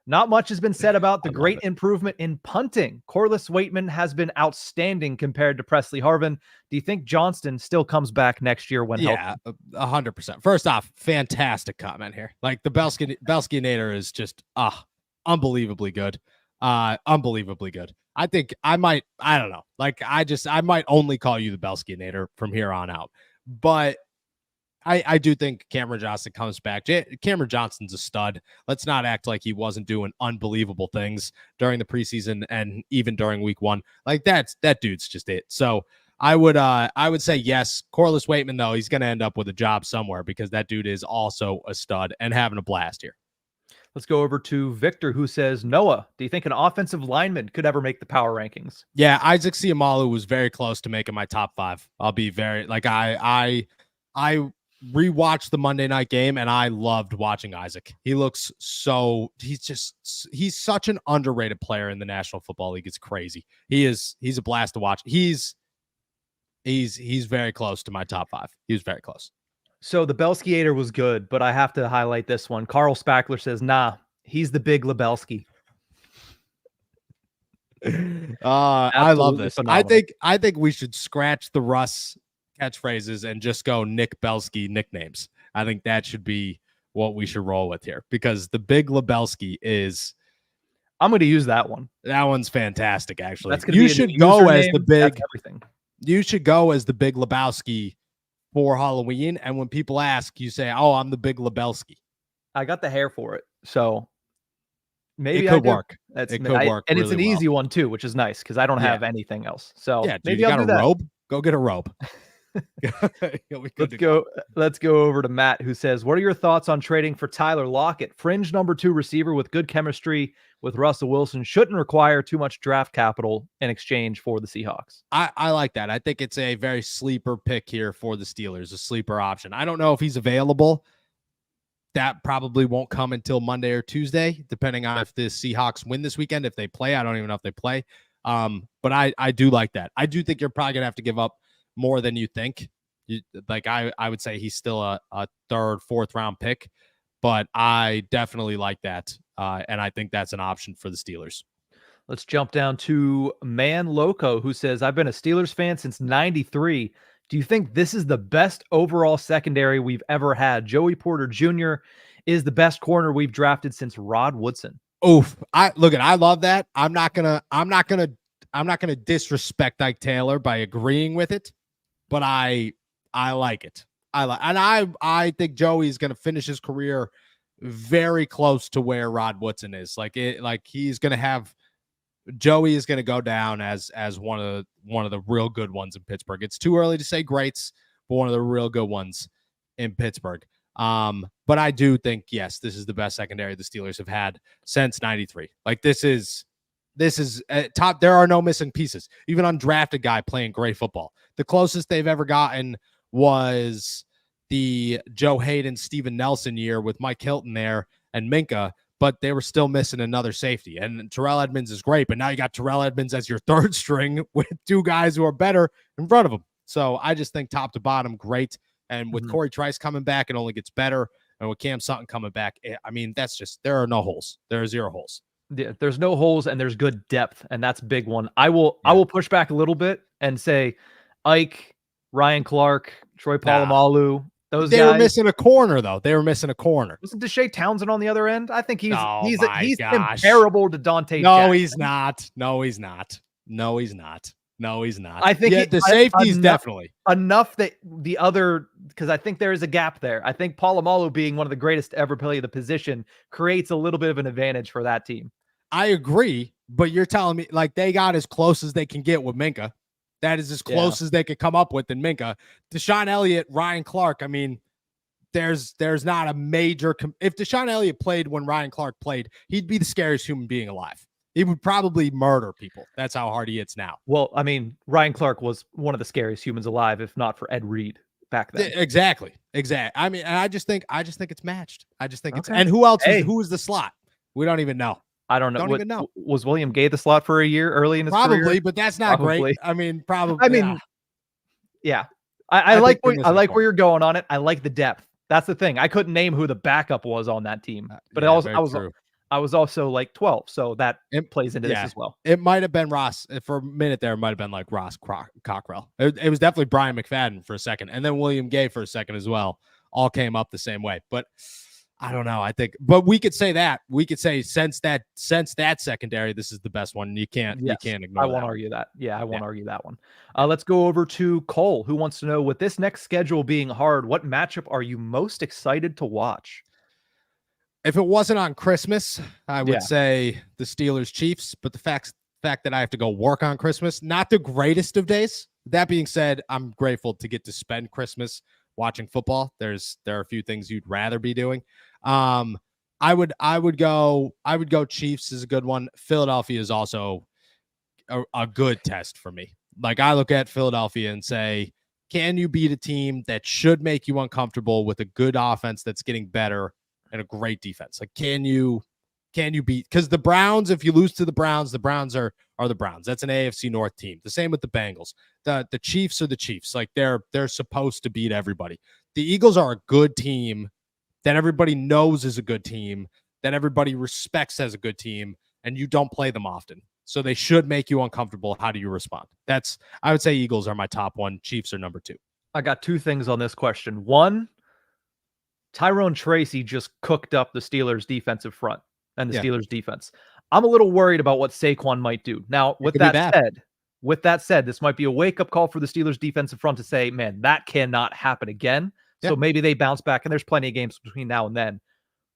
Not much has been said about the great improvement in punting. Corliss Waitman has been outstanding compared to Presley Harvin. Do you think Johnston still comes back next year when healthy? Yeah, 100%. First off, fantastic comment here. Like, the Belskiator is just unbelievably good. Unbelievably good. I think I don't know. Like, I might only call you the Belskiator from here on out. But I do think Cameron Johnston comes back. Cameron Johnston's a stud. Let's not act like he wasn't doing unbelievable things during the preseason and even during week 1. Like, that dude's just it. So I would say yes. Corliss Waitman, though, he's going to end up with a job somewhere because that dude is also a stud and having a blast here. Let's go over to Victor, who says, Noah, do you think an offensive lineman could ever make the power rankings? Yeah, Isaac Seumalo was very close to making my top 5. I'll be very, like, I rewatched the Monday night game and I loved watching Isaac. He's such an underrated player in the National Football League. It's crazy. He's a blast to watch. He's very close to my top 5. He was very close. So the Belskiator was good, but I have to highlight this one. Carl Spackler says, nah, he's the big Lebelski. I love this. Phenomenal. I think we should scratch the Russ catchphrases and just go Nick Belsky nicknames. I think that should be what we should roll with here because the big Lebelski is. I'm going to use that one. That one's fantastic, actually. That's you should go as the big. Everything. You should go as the big Lebowski for Halloween, and when people ask, you say, "Oh, I'm the big Lebelski." I got the hair for it, so maybe it could work. It could work, and really it's an easy one too, which is nice because I don't have anything else. So yeah, dude, maybe you I'll got do a that. robe. Go get a robe. Let's go over to Matt, who says, what are your thoughts on trading for Tyler Lockett? Fringe number 2 receiver with good chemistry with Russell Wilson, shouldn't require too much draft capital in exchange for the Seahawks. I like that. I think it's a very sleeper pick here for the Steelers, a sleeper option. I don't know if he's available. That probably won't come until Monday or Tuesday, depending on if the Seahawks win this weekend. If they play, I don't even know if they play. But I do like that. I do think you're probably going to have to give up more than you think. I would say he's still a 3rd, 4th round pick, but I definitely like that. And I think that's an option for the Steelers. Let's jump down to Man Loco, who says, I've been a Steelers fan since 93. Do you think this is the best overall secondary we've ever had? Joey Porter Jr. is the best corner we've drafted since Rod Woodson. Oof. I love that. I'm not gonna disrespect Ike Taylor by agreeing with it, but I like it. I think Joey's gonna finish his career very close to where Rod Woodson is. He's gonna have Joey is gonna go down as one of the real good ones in Pittsburgh. It's too early to say greats, but one of the real good ones in Pittsburgh. But I do think, yes, this is the best secondary the Steelers have had since '93. Like this is top. There are no missing pieces. Even undrafted guy playing great football. The closest they've ever gotten was the Joe Hayden, Steven Nelson year with Mike Hilton there and Minka, but they were still missing another safety. And Terrell Edmonds is great, but now you got Terrell Edmonds as your third string with two guys who are better in front of him. So I just think top to bottom, great. And with Corey Trice coming back, it only gets better. And with Cam Sutton coming back, I mean, there are no holes. There are zero holes. Yeah, there's no holes and there's good depth, and that's a big one. I will push back a little bit and say Ike, Ryan Clark, Troy Polamalu, those guys. They were missing a corner, though. They were missing a corner. Wasn't Deshae Townsend on the other end? I think he's gosh. comparable to Dante No, Jackson. he's not. No, he's not. No, he's not. No, he's not. I think the safeties definitely enough that the other, because I think there is a gap there. I think Polamalu being one of the greatest to ever play the position creates a little bit of an advantage for that team. I agree, but you're telling me like they got as close as they can get with Minka. That is as close as they could come up with in Minka. Deshaun Elliott, Ryan Clark. I mean, there's not a major. If Deshaun Elliott played when Ryan Clark played, he'd be the scariest human being alive. He would probably murder people. That's how hard he hits now. Well, I mean, Ryan Clark was one of the scariest humans alive, if not for Ed Reed back then. Exactly. I mean, I just think it's matched. I just think it's. And who else? Who is the slot? We don't even know. I don't know. Don't even know. Was William Gay the slot for a year early in his career? Probably, but that's not great. I mean, probably. I mean, yeah. I like where you're going on it. I like the depth. That's the thing. I couldn't name who the backup was on that team, but I was also like 12, so that plays into this as well. It might have been Ross for a minute there. It might have been like Ross Cockrell. It was definitely Brian McFadden for a second, and then William Gay for a second as well. All came up the same way, but I don't know. I think, but we could say that. We could say since that secondary, this is the best one. You can't ignore. I won't argue that. Yeah, I won't argue that one. Let's go over to Cole, who wants to know, with this next schedule being hard, what matchup are you most excited to watch? If it wasn't on Christmas, I would say the Steelers Chiefs, but the fact that I have to go work on Christmas, not the greatest of days. That being said, I'm grateful to get to spend Christmas watching football. There are a few things you'd rather be doing. I would go Chiefs is a good one. Philadelphia is also a good test for me. Like I look at Philadelphia and say, can you beat a team that should make you uncomfortable with a good offense that's getting better and a great defense? Like, can you beat? Because the Browns, if you lose to the Browns are the Browns. That's an AFC North team. The same with the Bengals. The Chiefs are the Chiefs. Like they're supposed to beat everybody. The Eagles are a good team that everybody knows is a good team, that everybody respects as a good team, and you don't play them often. So they should make you uncomfortable. How do you respond? I would say Eagles are my top one. Chiefs are number two. I got two things on this question. One, Tyrone Tracy just cooked up the Steelers defensive front and the Steelers defense. I'm a little worried about what Saquon might do. Now, with that said, this might be a wake-up call for the Steelers defensive front to say, man, that cannot happen again. So maybe they bounce back, and there's plenty of games between now and then.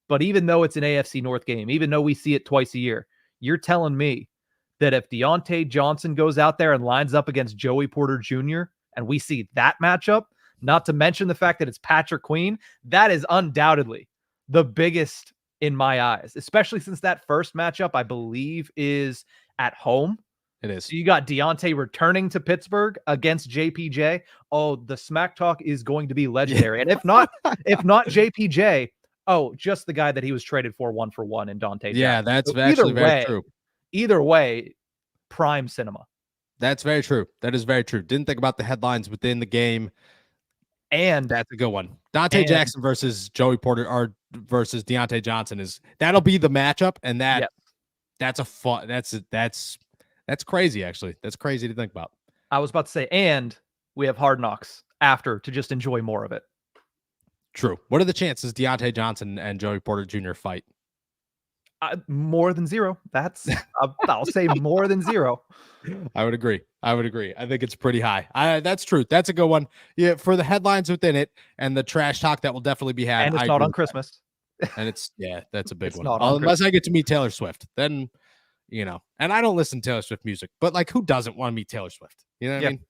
But even though it's an AFC North game, even though we see it twice a year, you're telling me that if Deontay Johnson goes out there and lines up against Joey Porter Jr., and we see that matchup, not to mention the fact that it's Patrick Queen, that is undoubtedly the biggest in my eyes, especially since that first matchup, I believe, is at home. It is. So you got Deontay returning to Pittsburgh against JPJ. Oh, the smack talk is going to be legendary. And if not JPJ, just the guy that he was traded for 1-for-1 in Dante. Yeah, that's actually very true. Either way, prime cinema. That's very true. That is very true. Didn't think about the headlines within the game. And that's a good one. Dante Jackson versus Joey Porter or versus Deontay Johnson that'll be the matchup. And that's a fun. That's crazy. Actually, that's crazy to think about. I was about to say, and we have Hard Knocks after to just enjoy more of it. True. What are the chances Deontay Johnson and Joey Porter Jr. fight? More than zero. That's I'll say more than zero. I would agree. I think it's pretty high. That's true. That's a good one. Yeah, for the headlines within it and the trash talk that will definitely be had. And it's not on Christmas. And that's a big one. Not Unless I get to meet Taylor Swift, then and I don't listen to Taylor Swift music, but like, who doesn't want to meet Taylor Swift? You know what I mean?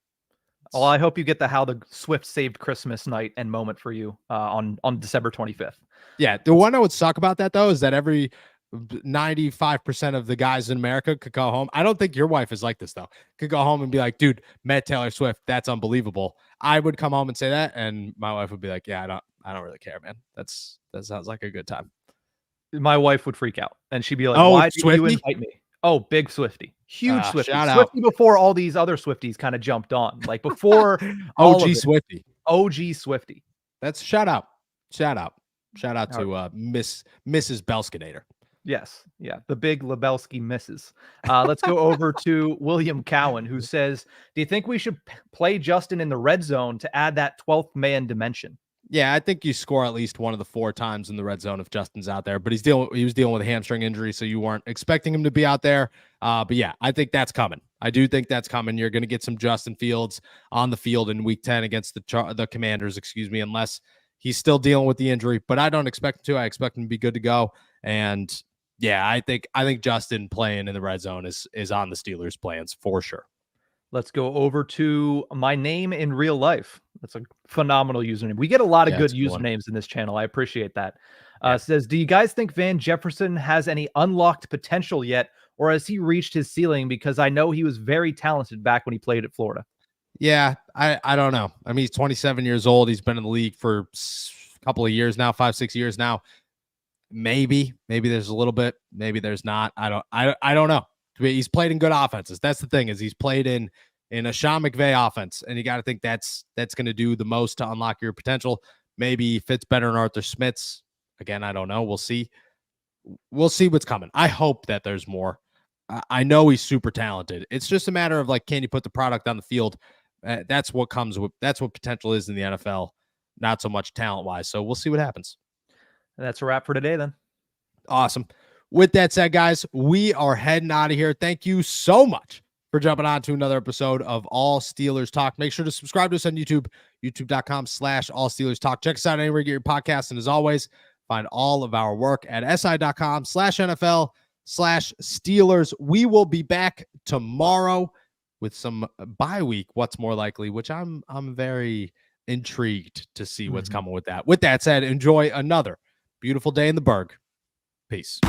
Well, I hope you get the how the Swift saved Christmas night and moment for you on December 25th. Yeah, the one that would suck about that though is that every 95% of the guys in America could go home. I don't think your wife is like this though. Could go home and be like, dude, met Taylor Swift. That's unbelievable. I would come home and say that, and my wife would be like, yeah, I don't really care, man. That sounds like a good time. My wife would freak out, and she'd be like, "Oh, why Swiftie? did you invite me?" Oh, big Swiftie, huge Swiftie, shout Swiftie out. before all these other Swifties kind of jumped on, like before all OG of it. Swiftie, OG Swiftie. That's shout out to Mrs. Belskinator. Yes. Yeah. The big Lebelski misses. Let's go over to William Cowan, who says, do you think we should play Justin in the red zone to add that 12th man dimension? Yeah, I think you score at least one of the 4 times in the red zone if Justin's out there, but he was dealing with a hamstring injury, so you weren't expecting him to be out there. But yeah, I think that's coming. I do think that's coming. You're going to get some Justin Fields on the field in week 10 against the Commanders, unless he's still dealing with the injury, but I don't expect him to. I expect him to be good to go. And yeah, I think Justin playing in the red zone is on the Steelers' plans for sure. Let's go over to my name in real life. That's a phenomenal username. We get a lot of good usernames in this channel. I appreciate that. Says, do you guys think Van Jefferson has any unlocked potential yet, or has he reached his ceiling? Because I know he was very talented back when he played at Florida. Yeah, I don't know. I mean, he's 27 years old. He's been in the league for a couple of years now, 5-6 years now. Maybe there's a little bit. Maybe there's not. I don't know. He's played in good offenses. That's the thing, is he's played in a Sean McVay offense, and you got to think that's going to do the most to unlock your potential. Maybe he fits better in Arthur Smith's. Again, I don't know. We'll see. We'll see what's coming. I hope that there's more. I know he's super talented. It's just a matter of like, can you put the product on the field? That's what potential is in the NFL, not so much talent-wise. So we'll see what happens. That's a wrap for today then. Awesome. With that said, guys, we are heading out of here. Thank you so much for jumping on to another episode of All Steelers Talk. Make sure to subscribe to us on YouTube, youtube.com/All Steelers Talk. Check us out anywhere you get your podcasts. And as always, find all of our work at si.com/NFL/Steelers. We will be back tomorrow with some bye week, what's more likely, which I'm very intrigued to see what's coming with that. With that said, enjoy another beautiful day in the Berg. Peace.